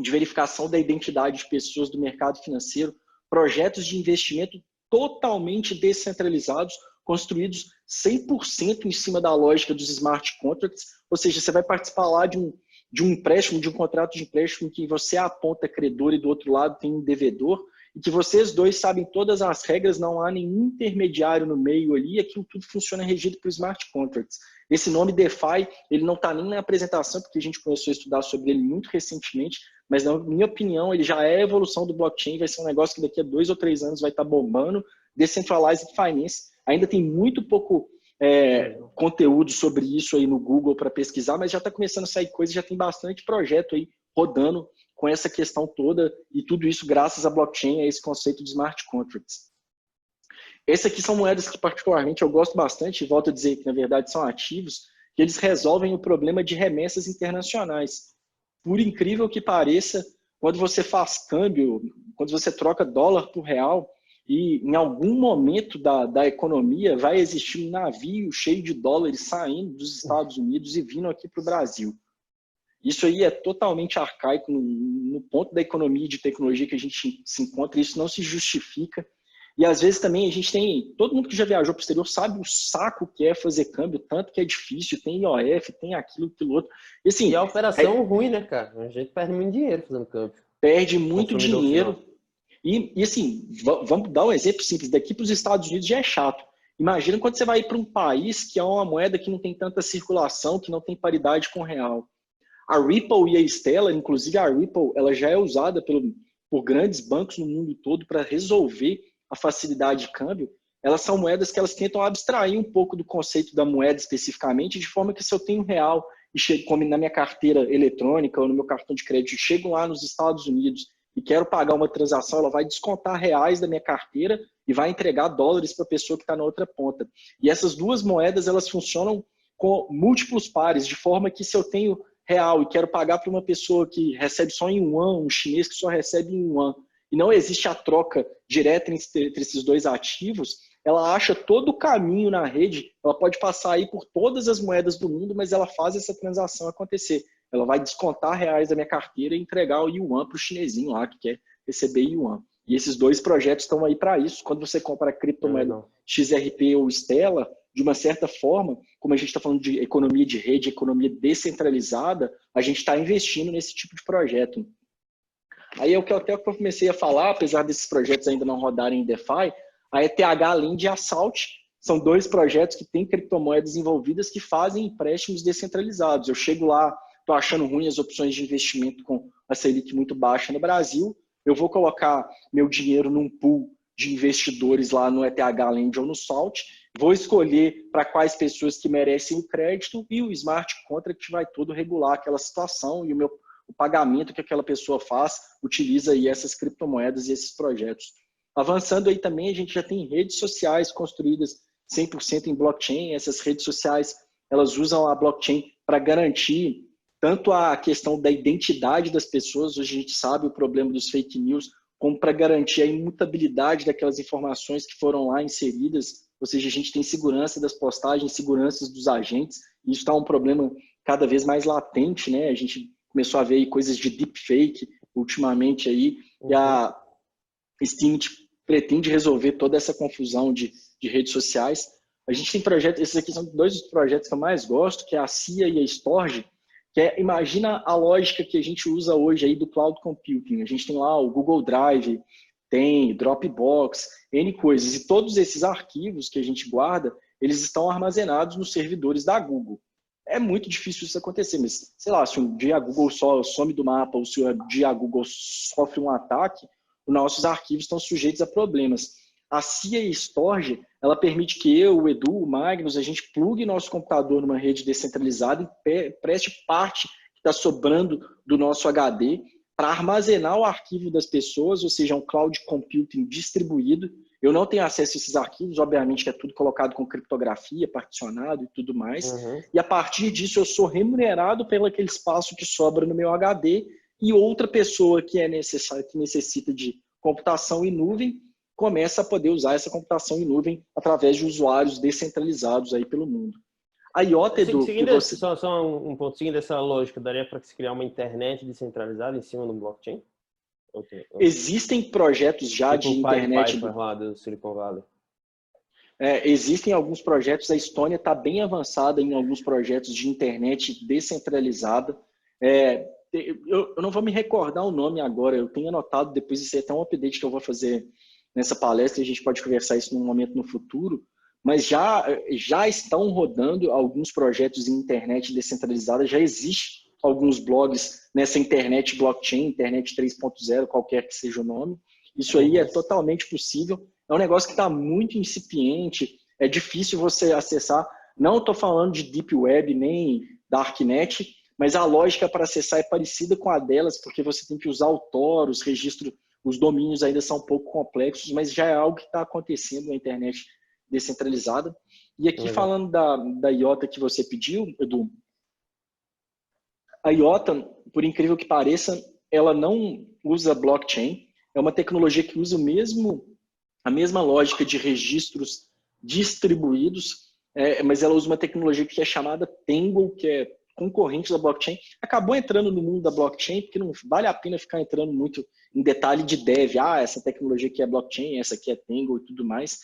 de verificação da identidade de pessoas do mercado financeiro, projetos de investimento totalmente descentralizados, construídos 100% em cima da lógica dos smart contracts, ou seja, você vai participar lá de um empréstimo, de um contrato de empréstimo em que você aponta credor e do outro lado tem um devedor, e que vocês dois sabem todas as regras, não há nenhum intermediário no meio ali, aquilo tudo funciona regido por smart contracts. Esse nome DeFi, ele não está nem na apresentação, porque a gente começou a estudar sobre ele muito recentemente, mas na minha opinião, ele já é a evolução do blockchain, vai ser um negócio que daqui a 2 ou 3 anos vai estar bombando. Decentralized Finance, ainda tem muito pouco conteúdo sobre isso aí no Google para pesquisar, mas já está começando a sair coisa, já tem bastante projeto aí rodando com essa questão toda, e tudo isso graças à blockchain, a esse conceito de smart contracts. Essas aqui são moedas que particularmente eu gosto bastante, e volto a dizer que na verdade são ativos, que eles resolvem o problema de remessas internacionais. Por incrível que pareça, quando você faz câmbio, quando você troca dólar por real, e em algum momento da economia vai existir um navio cheio de dólares saindo dos Estados Unidos e vindo aqui para o Brasil. Isso aí é totalmente arcaico no ponto da economia e de tecnologia que a gente se encontra, isso não se justifica. E às vezes também a gente tem, todo mundo que já viajou para o exterior sabe o saco que é fazer câmbio, tanto que é difícil, tem IOF, tem aquilo, aquilo outro. E assim, a operação ruim, né, cara? A gente perde muito dinheiro fazendo câmbio. Perde muito dinheiro. E assim, vamos dar um exemplo simples, daqui para os Estados Unidos já é chato. Imagina quando você vai para um país que é uma moeda que não tem tanta circulação, que não tem paridade com o real. A Ripple e a Stellar, inclusive a Ripple, ela já é usada por grandes bancos no mundo todo para resolver a facilidade de câmbio. Elas são moedas que elas tentam abstrair um pouco do conceito da moeda especificamente, de forma que se eu tenho real e chego como na minha carteira eletrônica ou no meu cartão de crédito, chego lá nos Estados Unidos e quero pagar uma transação, ela vai descontar reais da minha carteira e vai entregar dólares para a pessoa que está na outra ponta. E essas duas moedas, elas funcionam com múltiplos pares, de forma que se eu tenho real e quero pagar para uma pessoa que recebe só em yuan, um chinês que só recebe em yuan, e não existe a troca direta entre esses dois ativos, ela acha todo o caminho na rede, ela pode passar aí por todas as moedas do mundo, mas ela faz essa transação acontecer. Ela vai descontar reais da minha carteira e entregar o yuan para o chinesinho lá que quer receber yuan. E esses dois projetos estão aí para isso. Quando você compra a criptomoeda XRP ou Stellar, de uma certa forma, como a gente está falando de economia de rede, economia descentralizada, a gente está investindo nesse tipo de projeto. Aí é o que eu até comecei a falar, apesar desses projetos ainda não rodarem em DeFi, a ETH, Lend e a Salt são dois projetos que têm criptomoedas envolvidas que fazem empréstimos descentralizados. Eu chego lá, estou achando ruim as opções de investimento com a Selic muito baixa no Brasil, eu vou colocar meu dinheiro num pool de investidores lá no ETH, Lend ou no Salt, vou escolher para quais pessoas que merecem o crédito e o smart contract vai todo regular aquela situação e o pagamento que aquela pessoa faz utiliza aí essas criptomoedas e esses projetos. Avançando aí também, a gente já tem redes sociais construídas 100% em blockchain. Essas redes sociais, elas usam a blockchain para garantir tanto a questão da identidade das pessoas, hoje a gente sabe o problema dos fake news, como para garantir a imutabilidade daquelas informações que foram lá inseridas, ou seja, a gente tem segurança das postagens, segurança dos agentes, e isso está um problema cada vez mais latente, né? A gente começou a ver aí coisas de deepfake ultimamente aí, e a Steemit pretende resolver toda essa confusão de redes sociais. A gente tem projetos, esses aqui são dois dos projetos que eu mais gosto, que é a CIA e a Storj, que é, imagina a lógica que a gente usa hoje aí do cloud computing. A gente tem lá o Google Drive, tem Dropbox, N coisas, e todos esses arquivos que a gente guarda, eles estão armazenados nos servidores da Google. É muito difícil isso acontecer, mas, sei lá, se um dia a Google só some do mapa ou se um dia a Google sofre um ataque, os nossos arquivos estão sujeitos a problemas. A CIA e Storj, ela permite que eu, o Edu, o Magnus, a gente plugue nosso computador numa rede descentralizada e preste parte que está sobrando do nosso HD para armazenar o arquivo das pessoas, ou seja, um cloud computing distribuído. Eu não tenho acesso a esses arquivos, obviamente que é tudo colocado com criptografia, particionado e tudo mais. E a partir disso eu sou remunerado pelo aquele espaço que sobra no meu HD e outra pessoa que necessita de computação em nuvem começa a poder usar essa computação em nuvem através de usuários descentralizados aí pelo mundo. A IOTA, Edu... Só um ponto, seguindo essa lógica, daria para se criar uma internet descentralizada em cima do blockchain? Existem projetos já de internet... lá do Silicon Valley. Existem alguns projetos, a Estônia está bem avançada em alguns projetos de internet descentralizada. eu não vou me recordar o nome agora, eu tenho anotado, depois isso é até um update que eu vou fazer nessa palestra, a gente pode conversar isso num momento no futuro, mas já estão rodando alguns projetos em internet descentralizada, já existe alguns blogs nessa internet blockchain, internet 3.0, qualquer que seja o nome. Isso aí é totalmente possível. É um negócio que está muito incipiente, é difícil você acessar. Não estou falando de Deep Web nem Darknet, mas a lógica para acessar é parecida com a delas, porque você tem que usar o Tor, os registros, os domínios ainda são um pouco complexos, mas já é algo que está acontecendo na internet descentralizada. E aqui falando da IOTA que você pediu, Edu, a IOTA, por incrível que pareça, ela não usa blockchain, é uma tecnologia que usa a mesma lógica de registros distribuídos, mas ela usa uma tecnologia que é chamada Tangle, que é concorrente da blockchain. Acabou entrando no mundo da blockchain, porque não vale a pena ficar entrando muito em detalhe de dev. Essa tecnologia aqui é blockchain, essa aqui é Tangle e tudo mais.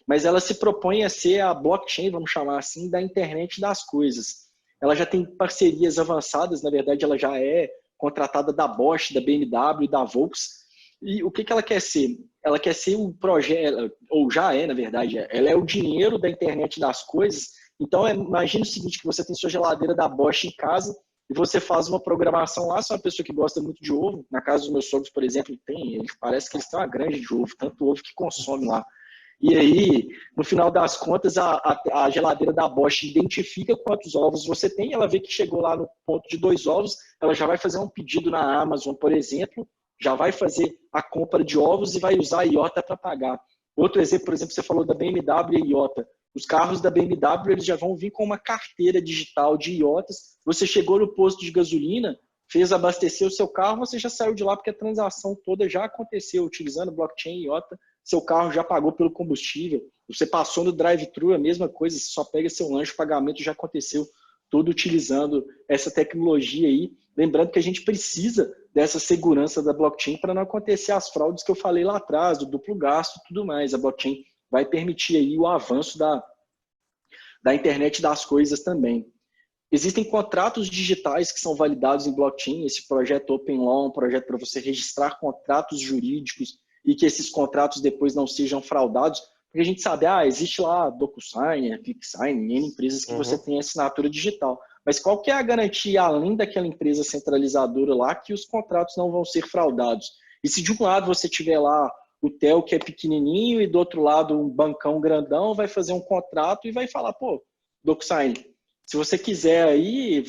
Mas ela se propõe a ser a blockchain, vamos chamar assim, da internet das coisas. Ela já tem parcerias avançadas, na verdade ela já é contratada da Bosch, da BMW, da Volks. E o que ela quer ser? Ela quer ser um projeto, ou já é, na verdade, ela é o dinheiro da internet das coisas. Então, imagine o seguinte, que você tem sua geladeira da Bosch em casa e você faz uma programação lá, se é uma pessoa que gosta muito de ovo, na casa dos meus sogros, por exemplo, parece que eles têm uma granja de ovo, tanto ovo que consome lá. E aí, no final das contas, a geladeira da Bosch identifica quantos ovos você tem, ela vê que chegou lá no ponto de 2 ovos, ela já vai fazer um pedido na Amazon, por exemplo, já vai fazer a compra de ovos e vai usar a IOTA para pagar. Outro exemplo, por exemplo, você falou da BMW e IOTA. Os carros da BMW eles já vão vir com uma carteira digital de IOTAs. Você chegou no posto de gasolina, fez abastecer o seu carro, você já saiu de lá porque a transação toda já aconteceu utilizando blockchain IOTA. Seu carro já pagou pelo combustível. Você passou no drive-thru, a mesma coisa, você só pega seu lanche, o pagamento já aconteceu, todo utilizando essa tecnologia aí. Lembrando que a gente precisa dessa segurança da blockchain para não acontecer as fraudes que eu falei lá atrás, do duplo gasto e tudo mais. A blockchain vai permitir aí o avanço da internet das coisas também. Existem contratos digitais que são validados em blockchain. Esse projeto Open Law é um projeto para você registrar contratos jurídicos e que esses contratos depois não sejam fraudados. Porque a gente sabe, existe lá DocuSign, QuickSign, N empresas que você tem assinatura digital. Mas qual que é a garantia, além daquela empresa centralizadora lá, que os contratos não vão ser fraudados? E se de um lado você tiver lá o TEL que é pequenininho e do outro lado um bancão grandão, vai fazer um contrato e vai falar, DocuSign, se você quiser aí,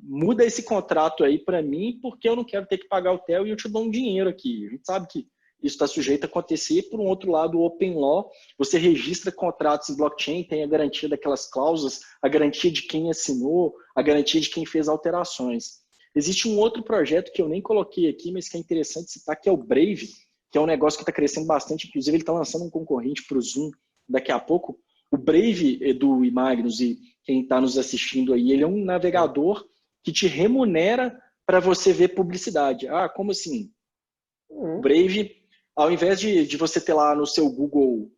muda esse contrato aí para mim, porque eu não quero ter que pagar o TEL e eu te dou um dinheiro aqui. A gente sabe que isso está sujeito a acontecer. Por um outro lado, o Open Law, você registra contratos em blockchain, tem a garantia daquelas cláusulas, a garantia de quem assinou, a garantia de quem fez alterações. Existe um outro projeto que eu nem coloquei aqui, mas que é interessante citar, que é o Brave, que é um negócio que está crescendo bastante. Inclusive, ele está lançando um concorrente para o Zoom daqui a pouco. O Brave, Edu e Magnus, e quem está nos assistindo aí, ele é um navegador que te remunera para você ver publicidade. Como assim? O Brave, ao invés de você ter lá no seu Google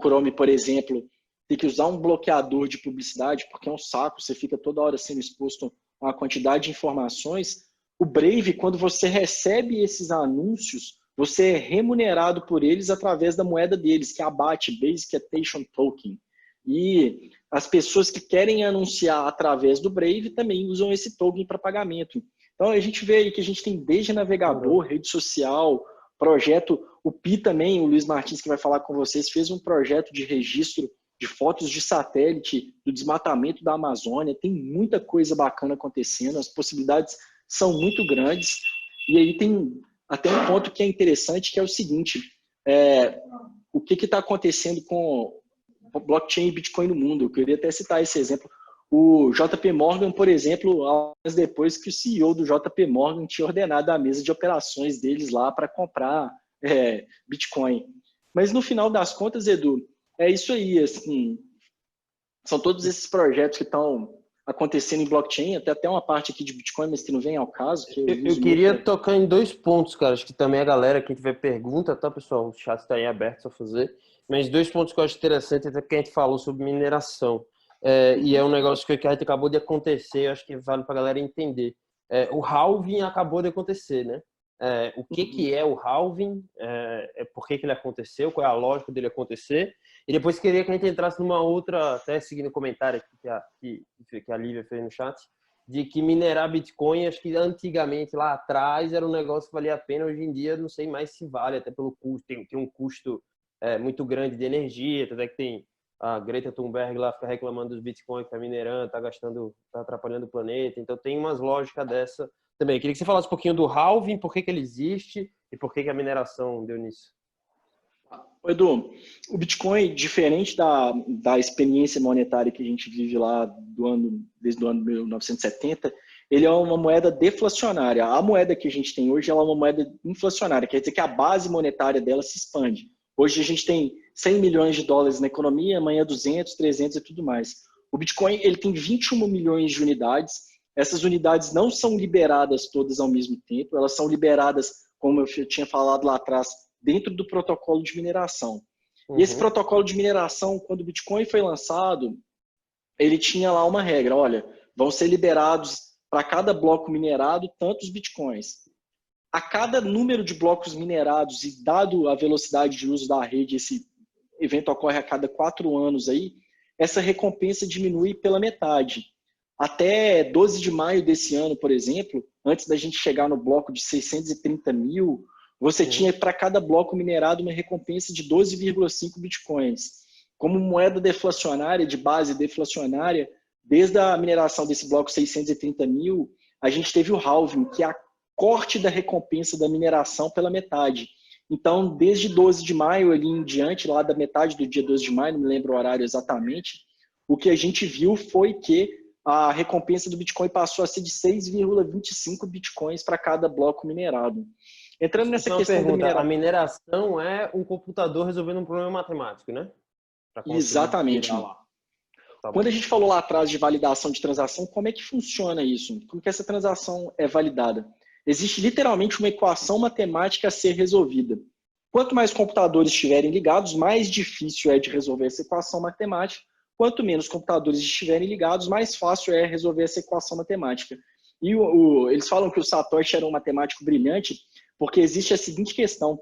Chrome, por exemplo, ter que usar um bloqueador de publicidade, porque é um saco, você fica toda hora sendo exposto a uma quantidade de informações, o Brave, quando você recebe esses anúncios, você é remunerado por eles através da moeda deles, que é a BAT, Basic Attention Token. E as pessoas que querem anunciar através do Brave também usam esse token para pagamento. Então a gente vê aí que a gente tem desde navegador, rede social, projeto, o Pi também, o Luiz Martins que vai falar com vocês, fez um projeto de registro de fotos de satélite do desmatamento da Amazônia. Tem muita coisa bacana acontecendo, as possibilidades são muito grandes. E aí tem até um ponto que é interessante, que é o seguinte, o que está acontecendo com blockchain e Bitcoin no mundo? Eu queria até citar esse exemplo. O JP Morgan, por exemplo, horas depois que o CEO do JP Morgan tinha ordenado a mesa de operações deles lá para comprar Bitcoin. Mas no final das contas, Edu, é isso aí. Assim, são todos esses projetos que estão acontecendo em blockchain, até uma parte aqui de Bitcoin, mas que não vem ao caso. Eu queria tocar em 2 pontos, cara. Acho que também a galera, quem tiver pergunta, tá, pessoal? O chat está aí aberto só fazer. Mas 2 pontos que eu acho interessante, até porque a gente falou sobre mineração. E é um negócio que a gente acabou de acontecer, eu acho que vale para a galera entender. o halving acabou de acontecer, né? O que é o halving? Por que ele aconteceu? Qual é a lógica dele acontecer? E depois queria que a gente entrasse numa outra, até seguindo o comentário que a Lívia fez no chat, de que minerar Bitcoin, acho que antigamente, lá atrás, era um negócio que valia a pena. Hoje em dia, não sei mais se vale, até pelo custo. Tem um custo muito grande de energia, até que tem a Greta Thunberg lá fica reclamando dos Bitcoin que está minerando, está atrapalhando o planeta. Então tem umas lógicas dessa também. Eu queria que você falasse um pouquinho do halving, por que ele existe e por que a mineração deu nisso. Edu, o Bitcoin, diferente da experiência monetária que a gente vive lá desde o ano 1970, ele é uma moeda deflacionária. A moeda que a gente tem hoje ela é uma moeda inflacionária, quer dizer que a base monetária dela se expande. Hoje a gente tem 100 milhões de dólares na economia, amanhã 200, 300 e tudo mais. O Bitcoin ele tem 21 milhões de unidades. Essas unidades não são liberadas todas ao mesmo tempo, elas são liberadas, como eu tinha falado lá atrás, dentro do protocolo de mineração. E esse protocolo de mineração, quando o Bitcoin foi lançado, ele tinha lá uma regra, olha, vão ser liberados para cada bloco minerado tantos Bitcoins. A cada número de blocos minerados e dado a velocidade de uso da rede, esse evento ocorre a cada 4 anos aí, essa recompensa diminui pela metade. Até 12 de maio desse ano, por exemplo, antes da gente chegar no bloco de 630 mil, você tinha para cada bloco minerado uma recompensa de 12,5 bitcoins. Como moeda deflacionária, de base deflacionária, desde a mineração desse bloco 630 mil, a gente teve o halving, que é a corte da recompensa da mineração pela metade. Então, desde 12 de maio ali em diante, lá da metade do dia 12 de maio, não me lembro o horário exatamente, o que a gente viu foi que a recompensa do Bitcoin passou a ser de 6,25 bitcoins para cada bloco minerado. Entrando nessa questão da mineração. A mineração é um computador resolvendo um problema matemático, né? Exatamente. Tá. Quando a gente falou lá atrás de validação de transação, como é que funciona isso? Como que essa transação é validada? Existe literalmente uma equação matemática a ser resolvida. Quanto mais computadores estiverem ligados, mais difícil é de resolver essa equação matemática. Quanto menos computadores estiverem ligados, mais fácil é resolver essa equação matemática. E eles falam que o Satoshi era um matemático brilhante, porque existe a seguinte questão.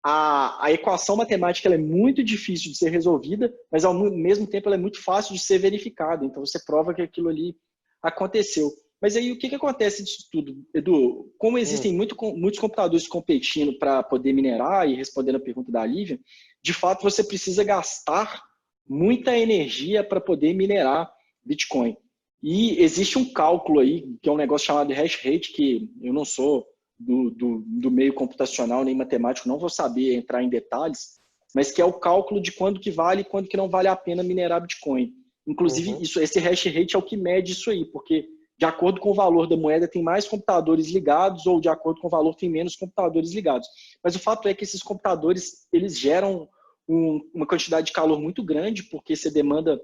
A equação matemática ela é muito difícil de ser resolvida, mas ao mesmo tempo ela é muito fácil de ser verificada. Então você prova que aquilo ali aconteceu. Mas aí o que acontece disso tudo, Edu? Como existem muitos computadores competindo para poder minerar, e respondendo a pergunta da Lívia, de fato você precisa gastar muita energia para poder minerar Bitcoin. E existe um cálculo aí, que é um negócio chamado hash rate, que eu não sou do meio computacional nem matemático, não vou saber entrar em detalhes, mas que é o cálculo de quando que vale e quando que não vale a pena minerar Bitcoin. Inclusive, esse hash rate é o que mede isso aí, porque de acordo com o valor da moeda tem mais computadores ligados ou de acordo com o valor tem menos computadores ligados. Mas o fato é que esses computadores, eles geram uma quantidade de calor muito grande, porque você demanda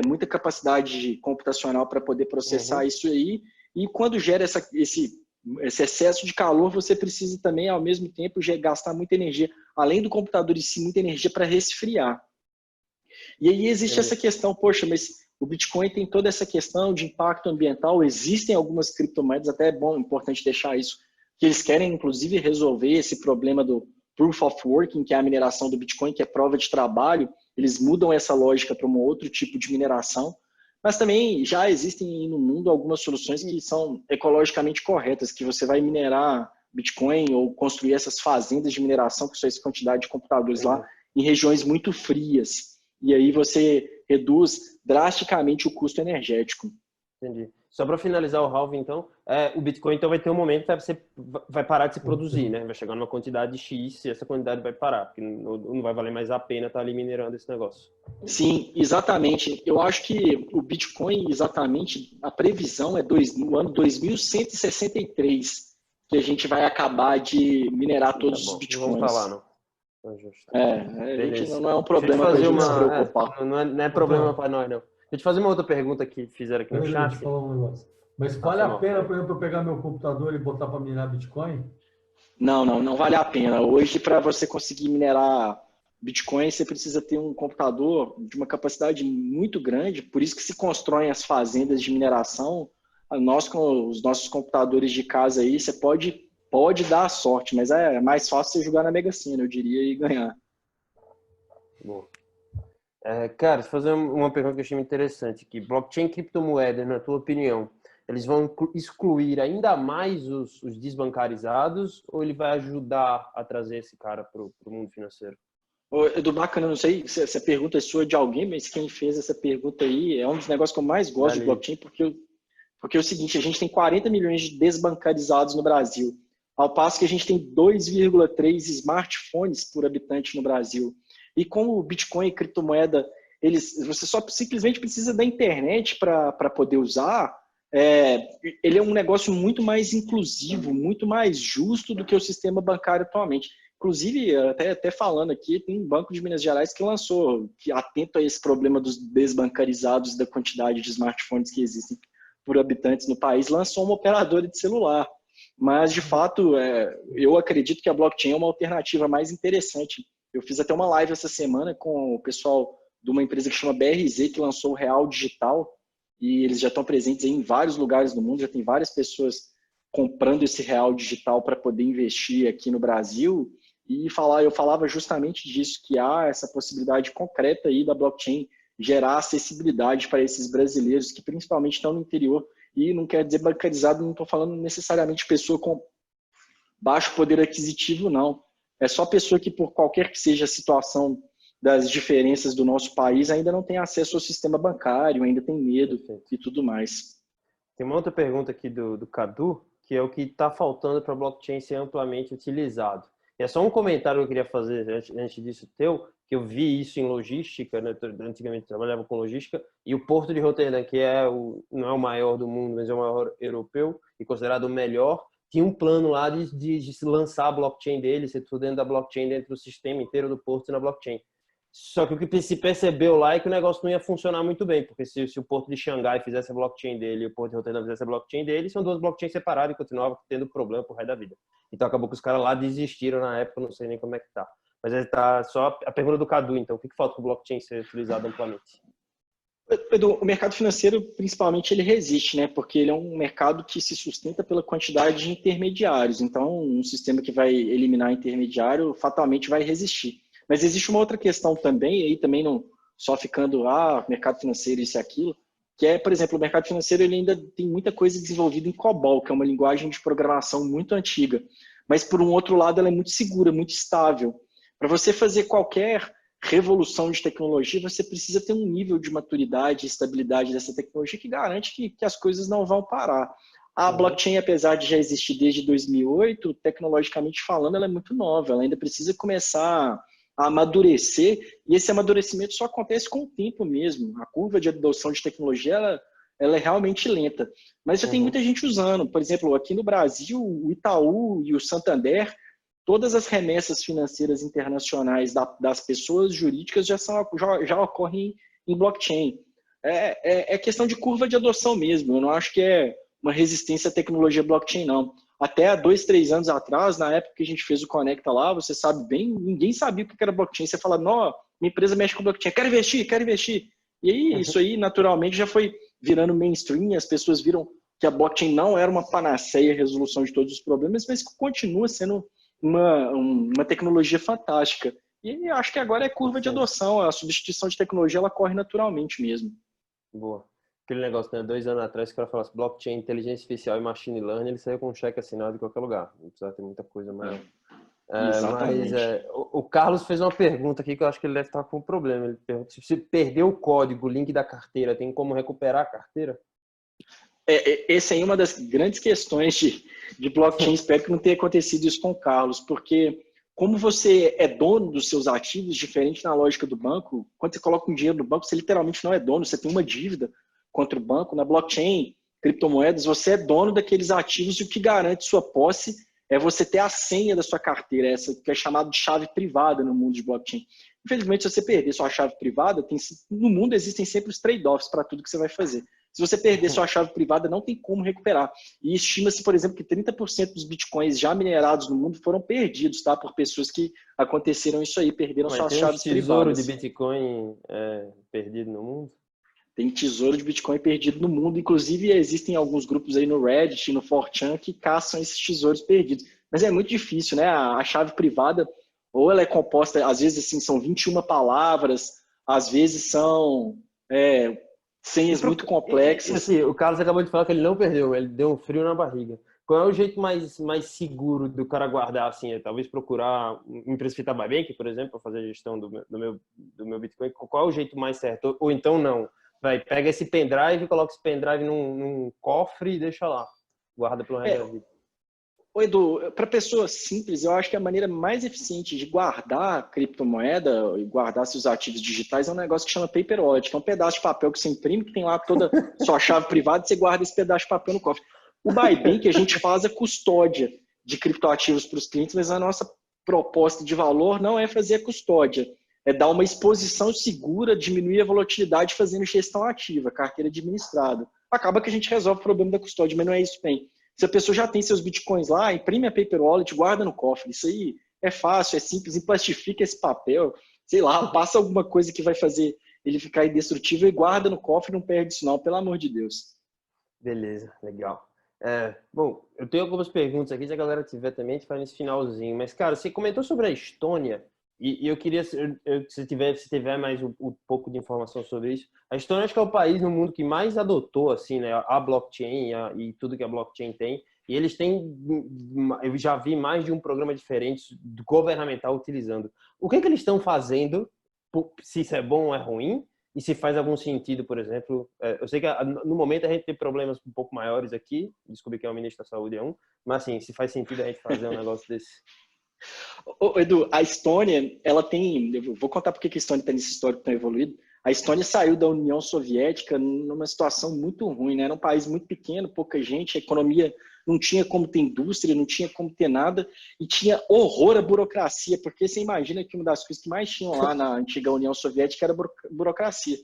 muita capacidade computacional para poder processar isso aí, e quando gera esse excesso de calor, você precisa também, ao mesmo tempo, gastar muita energia, além do computador em si, muita energia para resfriar. E aí existe essa questão, poxa, mas o Bitcoin tem toda essa questão de impacto ambiental, existem algumas criptomoedas, até é importante deixar isso, que eles querem, inclusive, resolver esse problema do Proof of Working, que é a mineração do Bitcoin, que é prova de trabalho, eles mudam essa lógica para um outro tipo de mineração, mas também já existem no mundo algumas soluções que são ecologicamente corretas, que você vai minerar Bitcoin ou construir essas fazendas de mineração com essa quantidade de computadores lá em regiões muito frias. E aí você reduz drasticamente o custo energético. Entendi. Só para finalizar o halving, então, o Bitcoin então vai ter um momento que vai parar de se produzir, né? Vai chegar numa quantidade X e essa quantidade vai parar, porque não vai valer mais a pena estar ali minerando esse negócio. Sim, exatamente. Eu acho que o Bitcoin, exatamente, a previsão é no ano 2163 que a gente vai acabar de minerar todos os Bitcoins. Não vamos falar, não. A gente não é um problema para a gente se preocupar. Não é problema para nós, não. Deixa eu te fazer uma outra pergunta que fizeram aqui no chat. Deixa eu falar um negócio. Mas vale a pena, por exemplo, eu pegar meu computador e botar para minerar Bitcoin? Não vale a pena. Hoje, para você conseguir minerar Bitcoin, você precisa ter um computador de uma capacidade muito grande, por isso que se constroem as fazendas de mineração nós com os nossos computadores de casa aí, você pode dar a sorte, mas é mais fácil você jogar na Mega Sena, eu diria, e ganhar. Boa. Cara, deixa eu fazer uma pergunta que eu achei muito interessante aqui. Blockchain e criptomoedas, na tua opinião, eles vão excluir ainda mais os desbancarizados ou ele vai ajudar a trazer esse cara para o mundo financeiro? Ô, Edu, bacana, não sei se essa pergunta é sua de alguém, mas quem fez essa pergunta aí é um dos negócios que eu mais gosto de blockchain, porque é o seguinte, a gente tem 40 milhões de desbancarizados no Brasil, ao passo que a gente tem 2,3 smartphones por habitante no Brasil. E como o Bitcoin e criptomoeda, você só simplesmente precisa da internet para poder usar, ele é um negócio muito mais inclusivo, muito mais justo do que o sistema bancário atualmente. Inclusive, até falando aqui, tem um banco de Minas Gerais que lançou, que atento a esse problema dos desbancarizados, da quantidade de smartphones que existem por habitantes no país, lançou uma operadora de celular. Mas, de fato, eu acredito que a blockchain é uma alternativa mais interessante. Eu fiz até uma live essa semana com o pessoal de uma empresa que chama BRZ, que lançou o Real Digital, e eles já estão presentes em vários lugares do mundo, já tem várias pessoas comprando esse Real Digital para poder investir aqui no Brasil. E eu falava justamente disso, que há essa possibilidade concreta aí da blockchain gerar acessibilidade para esses brasileiros que principalmente estão no interior, e não quer dizer bancarizado, não estou falando necessariamente pessoa com baixo poder aquisitivo, não. É só pessoa que, por qualquer que seja a situação das diferenças do nosso país, ainda não tem acesso ao sistema bancário, ainda tem medo e tudo mais. Tem uma outra pergunta aqui do Cadu, que é o que está faltando para a blockchain ser amplamente utilizado. É só um comentário que eu queria fazer antes disso teu, que eu vi isso em logística, né? Antigamente trabalhava com logística, e o Porto de Roterdã, que não é o maior do mundo, mas é o maior europeu e considerado o melhor, tinha um plano lá de se lançar a blockchain dele, ser tudo dentro da blockchain, dentro do sistema inteiro do Porto na blockchain. Só que o que se percebeu lá é que o negócio não ia funcionar muito bem, porque se o Porto de Xangai fizesse a blockchain dele e o Porto de Roterdã fizesse a blockchain dele, são duas blockchains separadas e continuava tendo problema pro resto da vida. Então acabou que os caras lá desistiram na época, não sei nem como é que tá. Mas tá só a pergunta do Cadu, então, o que falta para o blockchain ser utilizado amplamente? Edu, o mercado financeiro, principalmente, ele resiste, né? Porque ele é um mercado que se sustenta pela quantidade de intermediários. Então, um sistema que vai eliminar intermediário fatalmente vai resistir. Mas existe uma outra questão também, aí também não só ficando, mercado financeiro, isso e aquilo, que é, por exemplo, o mercado financeiro ele ainda tem muita coisa desenvolvida em COBOL, que é uma linguagem de programação muito antiga. Mas, por um outro lado, ela é muito segura, muito estável. Para você fazer qualquer revolução de tecnologia, você precisa ter um nível de maturidade e estabilidade dessa tecnologia que garante que as coisas não vão parar. A blockchain, apesar de já existir desde 2008, tecnologicamente falando, ela é muito nova, ela ainda precisa começar a amadurecer, e esse amadurecimento só acontece com o tempo mesmo. A curva de adoção de tecnologia, ela é realmente lenta. Mas já tem muita gente usando. Por exemplo, aqui no Brasil, o Itaú e o Santander, todas as remessas financeiras internacionais das pessoas jurídicas já ocorrem em blockchain. É questão de curva de adoção mesmo. Eu não acho que é uma resistência à tecnologia blockchain, não. Até há 2, 3 anos atrás, na época que a gente fez o Conecta lá, você sabe bem, ninguém sabia o que era blockchain. Você fala, não, minha empresa mexe com blockchain, quero investir. E aí, isso aí, naturalmente, já foi virando mainstream, as pessoas viram que a blockchain não era uma panaceia, resolução de todos os problemas, mas que continua sendo uma tecnologia fantástica. E acho que agora é curva de adoção, a substituição de tecnologia ela corre naturalmente mesmo. Boa. Aquele negócio, né? 2 anos atrás, que o cara falasse blockchain, inteligência artificial e machine learning, ele saiu com um cheque assinado em qualquer lugar. Não precisa ter muita coisa mais. Exatamente. Mas o Carlos fez uma pergunta aqui que eu acho que ele deve estar com um problema. Ele pergunta se você perdeu o código, o link da carteira, tem como recuperar a carteira? Essa é uma das grandes questões de blockchain. Espero que não tenha acontecido isso com o Carlos, porque como você é dono dos seus ativos, diferente na lógica do banco, quando você coloca um dinheiro no banco, você literalmente não é dono, você tem uma dívida contra o banco. Na blockchain, criptomoedas, você é dono daqueles ativos e o que garante sua posse é você ter a senha da sua carteira, essa que é chamada de chave privada no mundo de blockchain. Infelizmente, se você perder sua chave privada, no mundo existem sempre os trade-offs para tudo que você vai fazer. Se você perder sua chave privada, não tem como recuperar. E estima-se, por exemplo, que 30% dos bitcoins já minerados no mundo foram perdidos, tá? Por pessoas que aconteceram isso aí, perderam suas chaves privadas. Tesouro de bitcoin perdido no mundo? Tem tesouro de Bitcoin perdido no mundo. Inclusive, existem alguns grupos aí no Reddit, no 4chan, que caçam esses tesouros perdidos. Mas é muito difícil, né? A chave privada, ou ela é composta, às vezes, assim, são 21 palavras, às vezes são senhas muito complexas. Assim, o Carlos acabou de falar que ele não perdeu, ele deu um frio na barriga. Qual é o jeito mais seguro do cara guardar, assim? Talvez procurar uma empresa que trabalha bem, por exemplo, para fazer a gestão do meu Bitcoin. Qual é o jeito mais certo? Ou então não? Pega esse pendrive, coloca esse pendrive num cofre e deixa lá. Guarda pelo resto da vida. Ô Edu, para pessoas simples, eu acho que a maneira mais eficiente de guardar criptomoeda e guardar seus ativos digitais é um negócio que chama Paper Wallet, que é um pedaço de papel que você imprime, que tem lá toda sua chave privada e você guarda esse pedaço de papel no cofre. O Buybank, a gente faz a custódia de criptoativos para os clientes, mas a nossa proposta de valor não é fazer a custódia, é dar uma exposição segura, diminuir a volatilidade fazendo gestão ativa, carteira administrada. Acaba que a gente resolve o problema da custódia, mas não é isso bem. Se a pessoa já tem seus bitcoins lá, imprime a Paper Wallet, guarda no cofre. Isso aí é fácil, é simples, emplastifica esse papel, sei lá, passa alguma coisa que vai fazer ele ficar indestrutível e guarda no cofre, não perde isso não, pelo amor de Deus. Beleza, legal. Bom, eu tenho algumas perguntas aqui, se a galera tiver também, a gente faz nesse finalzinho. Mas, cara, você comentou sobre a Estônia, e eu queria, se tiver mais um pouco de informação sobre isso. A Estônia acho que é o país no mundo que mais adotou, assim, né, a blockchain e tudo que a blockchain tem. E eles têm, eu já vi mais de um programa diferente governamental utilizando. O que eles estão fazendo, se isso é bom ou é ruim? E se faz algum sentido, por exemplo, eu sei que no momento a gente tem problemas um pouco maiores aqui, descobri que é o ministro da Saúde mas assim, se faz sentido a gente fazer um negócio desse. Ô, Edu, a Estônia, ela tem, eu vou contar porque que a Estônia tem esse histórico tão evoluído. A Estônia saiu da União Soviética numa situação muito ruim, né? Era um país muito pequeno, pouca gente, a economia não tinha como ter indústria, não tinha como ter nada, e tinha horror à burocracia, porque você imagina que uma das coisas que mais tinham lá na antiga União Soviética era burocracia.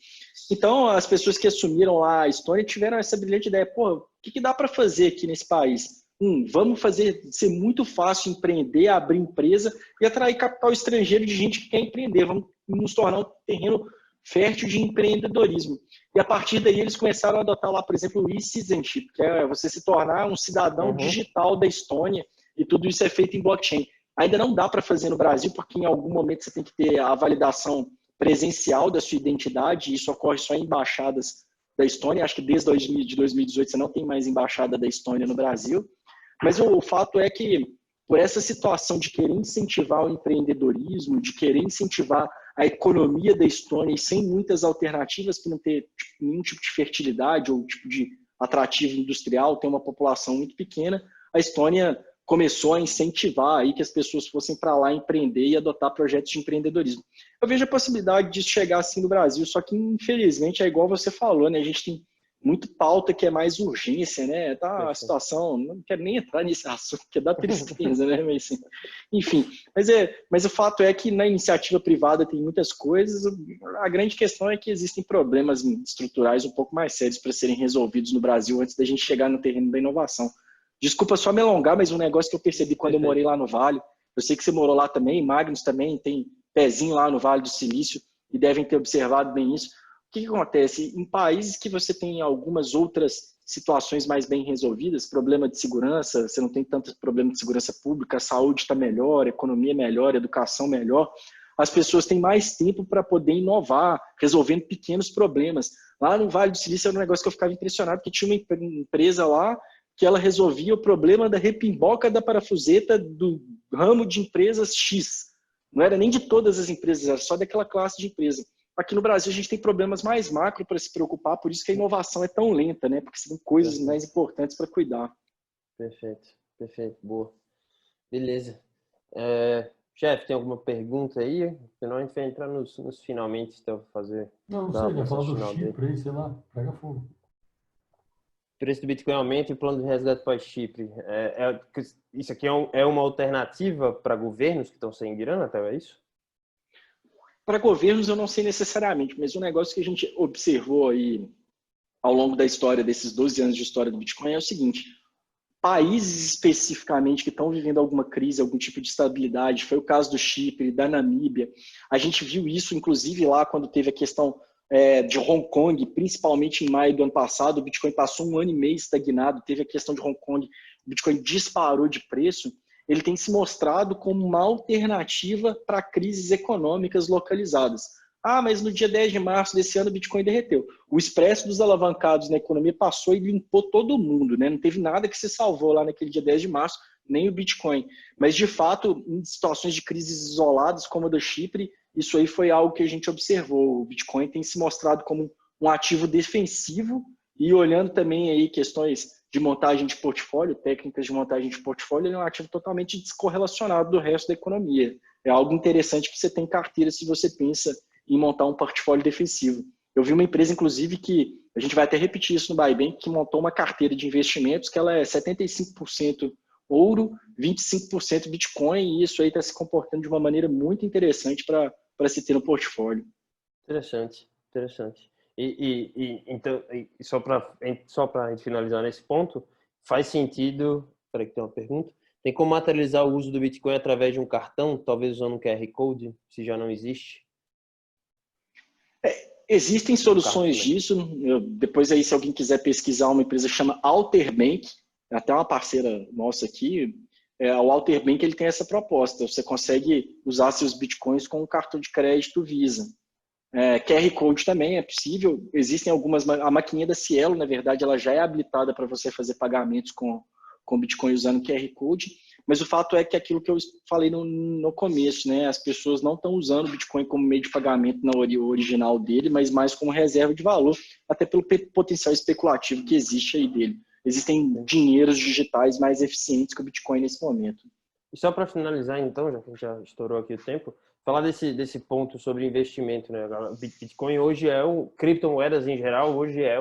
Então, as pessoas que assumiram lá a Estônia tiveram essa brilhante ideia, pô, o que dá para fazer aqui nesse país? Vamos fazer ser muito fácil empreender, abrir empresa e atrair capital estrangeiro de gente que quer empreender, vamos nos tornar um terreno fértil de empreendedorismo. E a partir daí eles começaram a adotar lá, por exemplo, o e-citizenship, que é você se tornar um cidadão digital da Estônia, e tudo isso é feito em blockchain. Ainda não dá para fazer no Brasil, porque em algum momento você tem que ter a validação presencial da sua identidade, e isso ocorre só em embaixadas da Estônia. Acho que desde 2018 você não tem mais embaixada da Estônia no Brasil. Mas o fato é que, por essa situação de querer incentivar o empreendedorismo, de querer incentivar a economia da Estônia e sem muitas alternativas, para não ter nenhum tipo de fertilidade ou tipo de atrativo industrial, tem uma população muito pequena, a Estônia começou a incentivar aí que as pessoas fossem para lá empreender e adotar projetos de empreendedorismo. Eu vejo a possibilidade disso chegar assim no Brasil, só que infelizmente é igual você falou, né? A gente tem muito pauta que é mais urgência, né? Tá a situação, não quero nem entrar nesse assunto, porque dá tristeza, né? Mas, assim, enfim, mas o fato é que na iniciativa privada tem muitas coisas, a grande questão é que existem problemas estruturais um pouco mais sérios para serem resolvidos no Brasil antes da gente chegar no terreno da inovação. Desculpa só me alongar, mas um negócio que eu percebi quando eu morei lá no Vale, eu sei que você morou lá também, Magnus também tem pezinho lá no Vale do Silício e devem ter observado bem isso. O que acontece? Em países que você tem algumas outras situações mais bem resolvidas, problema de segurança, você não tem tanto problema de segurança pública, a saúde está melhor, a economia melhor, a educação melhor, as pessoas têm mais tempo para poder inovar, resolvendo pequenos problemas. Lá no Vale do Silício era um negócio que eu ficava impressionado, porque tinha uma empresa lá que ela resolvia o problema da repimboca da parafuseta do ramo de empresas X. Não era nem de todas as empresas, era só daquela classe de empresa. Aqui no Brasil a gente tem problemas mais macro para se preocupar, por isso que a inovação é tão lenta, né? Porque você tem coisas mais importantes para cuidar. Perfeito, boa. Beleza. Chefe, tem alguma pergunta aí? Senão a gente vai entrar nos finalmente, então, fazer... Não sei, vai falar do Chipre aí, sei lá, pega fogo. O preço do Bitcoin aumenta e o plano de resgate pós-Chipre. Isso aqui é uma alternativa para governos que estão sem grana, até é isso? Para governos eu não sei necessariamente, mas um negócio que a gente observou aí ao longo da história, desses 12 anos de história do Bitcoin, é o seguinte: países especificamente que estão vivendo alguma crise, algum tipo de instabilidade, foi o caso do Chipre, da Namíbia, a gente viu isso inclusive lá quando teve a questão de Hong Kong, principalmente em maio do ano passado, o Bitcoin passou 1 ano e meio estagnado, teve a questão de Hong Kong, o Bitcoin disparou de preço, ele tem se mostrado como uma alternativa para crises econômicas localizadas. Ah, mas no dia 10 de março desse ano o Bitcoin derreteu. O expresso dos alavancados na economia passou e limpou todo mundo, né? Não teve nada que se salvou lá naquele dia 10 de março, nem o Bitcoin. Mas, de fato, em situações de crises isoladas, como a do Chipre, isso aí foi algo que a gente observou. O Bitcoin tem se mostrado como um ativo defensivo e olhando também aí questões de montagem de portfólio, técnicas de montagem de portfólio, ele é um ativo totalmente descorrelacionado do resto da economia. É algo interessante que você tem em carteira se você pensa em montar um portfólio defensivo. Eu vi uma empresa, inclusive, que a gente vai até repetir isso no Buybank, que montou uma carteira de investimentos que ela é 75% ouro, 25% Bitcoin, e isso aí está se comportando de uma maneira muito interessante para se ter no portfólio. Interessante, interessante. Então, só para finalizar nesse ponto, faz sentido, peraí que tem uma pergunta, tem como materializar o uso do Bitcoin através de um cartão, talvez usando um QR Code, se já não existe? Existem soluções disso. Depois aí, se alguém quiser pesquisar, uma empresa chama Alterbank, até uma parceira nossa aqui, o Alterbank ele tem essa proposta. Você consegue usar seus bitcoins com um cartão de crédito Visa. QR Code também é possível. Existem algumas... A maquininha da Cielo, na verdade, ela já é habilitada para você fazer pagamentos com Bitcoin usando QR Code. Mas o fato é que aquilo que eu falei no começo, né? As pessoas não estão usando o Bitcoin como meio de pagamento na original dele, mas mais como reserva de valor, até pelo potencial especulativo que existe aí dele. Existem dinheiros digitais mais eficientes que o Bitcoin nesse momento. E só para finalizar, então, já que a gente já estourou aqui o tempo, falar desse ponto sobre investimento, né? Bitcoin hoje criptomoedas em geral, hoje é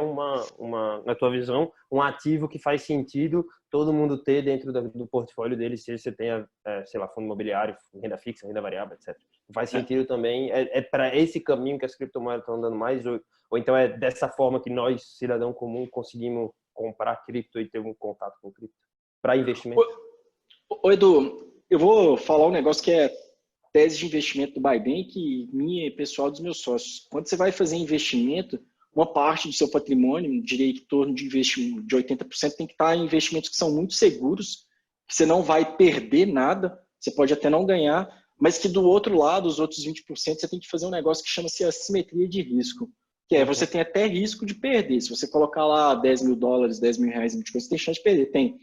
na tua visão, um ativo que faz sentido todo mundo ter dentro do portfólio dele, se você tenha, sei lá, fundo imobiliário, renda fixa, renda variável, etc. Faz sentido também, para esse caminho que as criptomoedas estão dando mais, ou então é dessa forma que nós, cidadão comum, conseguimos comprar cripto e ter um contato com cripto para investimento? Ô Edu, eu vou falar um negócio que é tese de investimento do Buybank, minha e pessoal dos meus sócios. Quando você vai fazer investimento, uma parte do seu patrimônio, diria que em torno de 80%, tem que estar em investimentos que são muito seguros, que você não vai perder nada, você pode até não ganhar, mas que do outro lado, os outros 20%, você tem que fazer um negócio que chama-se assimetria de risco, que é você tem até risco de perder. Se você colocar lá $10.000, R$10.000 em Bitcoin, você tem chance de perder, tem.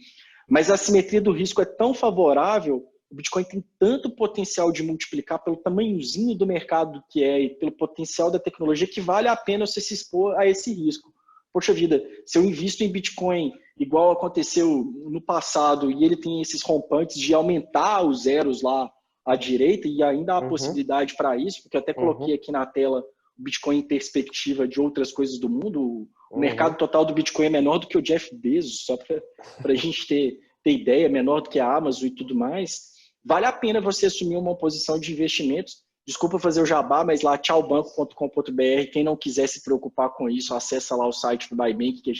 Mas a assimetria do risco é tão favorável, o Bitcoin tem tanto potencial de multiplicar pelo tamanhozinho do mercado que é e pelo potencial da tecnologia que vale a pena você se expor a esse risco. Poxa vida, se eu invisto em Bitcoin igual aconteceu no passado e ele tem esses rompantes de aumentar os zeros lá à direita e ainda há possibilidade para isso, porque eu até coloquei aqui na tela o Bitcoin em perspectiva de outras coisas do mundo. O mercado total do Bitcoin é menor do que o Jeff Bezos, só para a gente ter ideia, menor do que a Amazon e tudo mais. Vale a pena você assumir uma posição de investimentos. Desculpa fazer o jabá, mas lá tchaubanco.com.br, quem não quiser se preocupar com isso, acessa lá o site do Buybank, que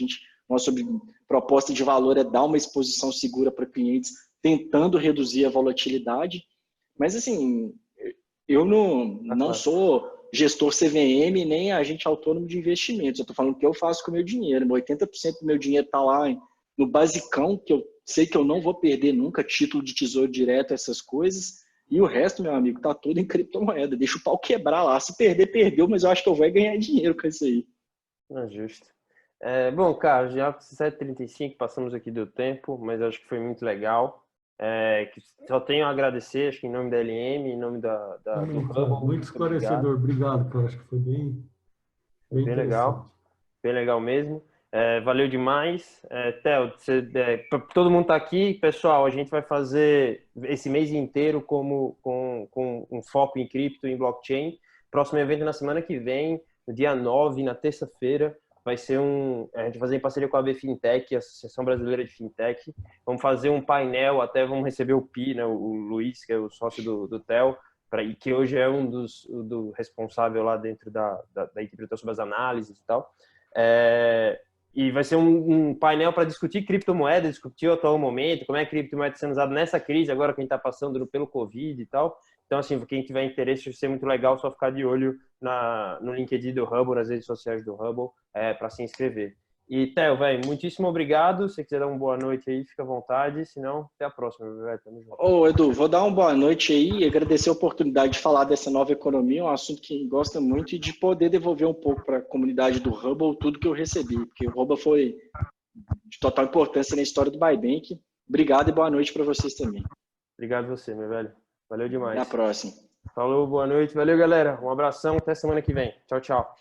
nossa proposta de valor é dar uma exposição segura para clientes, tentando reduzir a volatilidade. Mas assim, eu não sou gestor CVM nem agente autônomo de investimentos. Eu estou falando o que eu faço com o meu dinheiro. 80% do meu dinheiro está lá no basicão, que eu sei que eu não vou perder nunca, título de tesouro direto, essas coisas. E o resto, meu amigo, tá todo em criptomoeda. Deixa o pau quebrar lá. Se perder, perdeu, mas eu acho que eu vou ganhar dinheiro com isso aí. Não é justo. Bom, cara, já 7h35, passamos aqui do tempo, mas acho que foi muito legal. Só tenho a agradecer, acho que em nome da LM, em nome do Hubble. Muito esclarecedor. Obrigado, cara. Acho que foi bem legal. Bem legal mesmo. Valeu demais. Theo, todo mundo está aqui. Pessoal, a gente vai fazer esse mês inteiro com um foco em cripto, em blockchain. Próximo evento na semana que vem, no dia 9, na terça-feira, vai ser a gente vai fazer em parceria com a AB Fintech, a Associação Brasileira de Fintech. Vamos fazer um painel, até vamos receber o Pi, né, o Luiz, que é o sócio do Theo, que hoje é um do responsável lá dentro da equipe sobre as análises e tal. E vai ser um painel para discutir criptomoedas, discutir o atual momento, como é que a criptomoeda está sendo usada nessa crise agora que a gente está passando pelo Covid e tal. Então, assim, quem tiver interesse, vai ser muito legal só ficar de olho no LinkedIn do Hubble, nas redes sociais do Hubble, para se inscrever. E, Theo, velho, muitíssimo obrigado. Se você quiser dar uma boa noite aí, fica à vontade. Se não, até a próxima, velho. Tamo junto. Ô, Edu, vou dar uma boa noite aí e agradecer a oportunidade de falar dessa nova economia, um assunto que gosta muito, e de poder devolver um pouco para a comunidade do Hubble tudo que eu recebi, porque o Hubble foi de total importância na história do Buybank. Obrigado e boa noite para vocês também. Obrigado a você, meu velho. Valeu demais. Até a próxima. Falou, boa noite. Valeu, galera. Um abração. Até semana que vem. Tchau, tchau.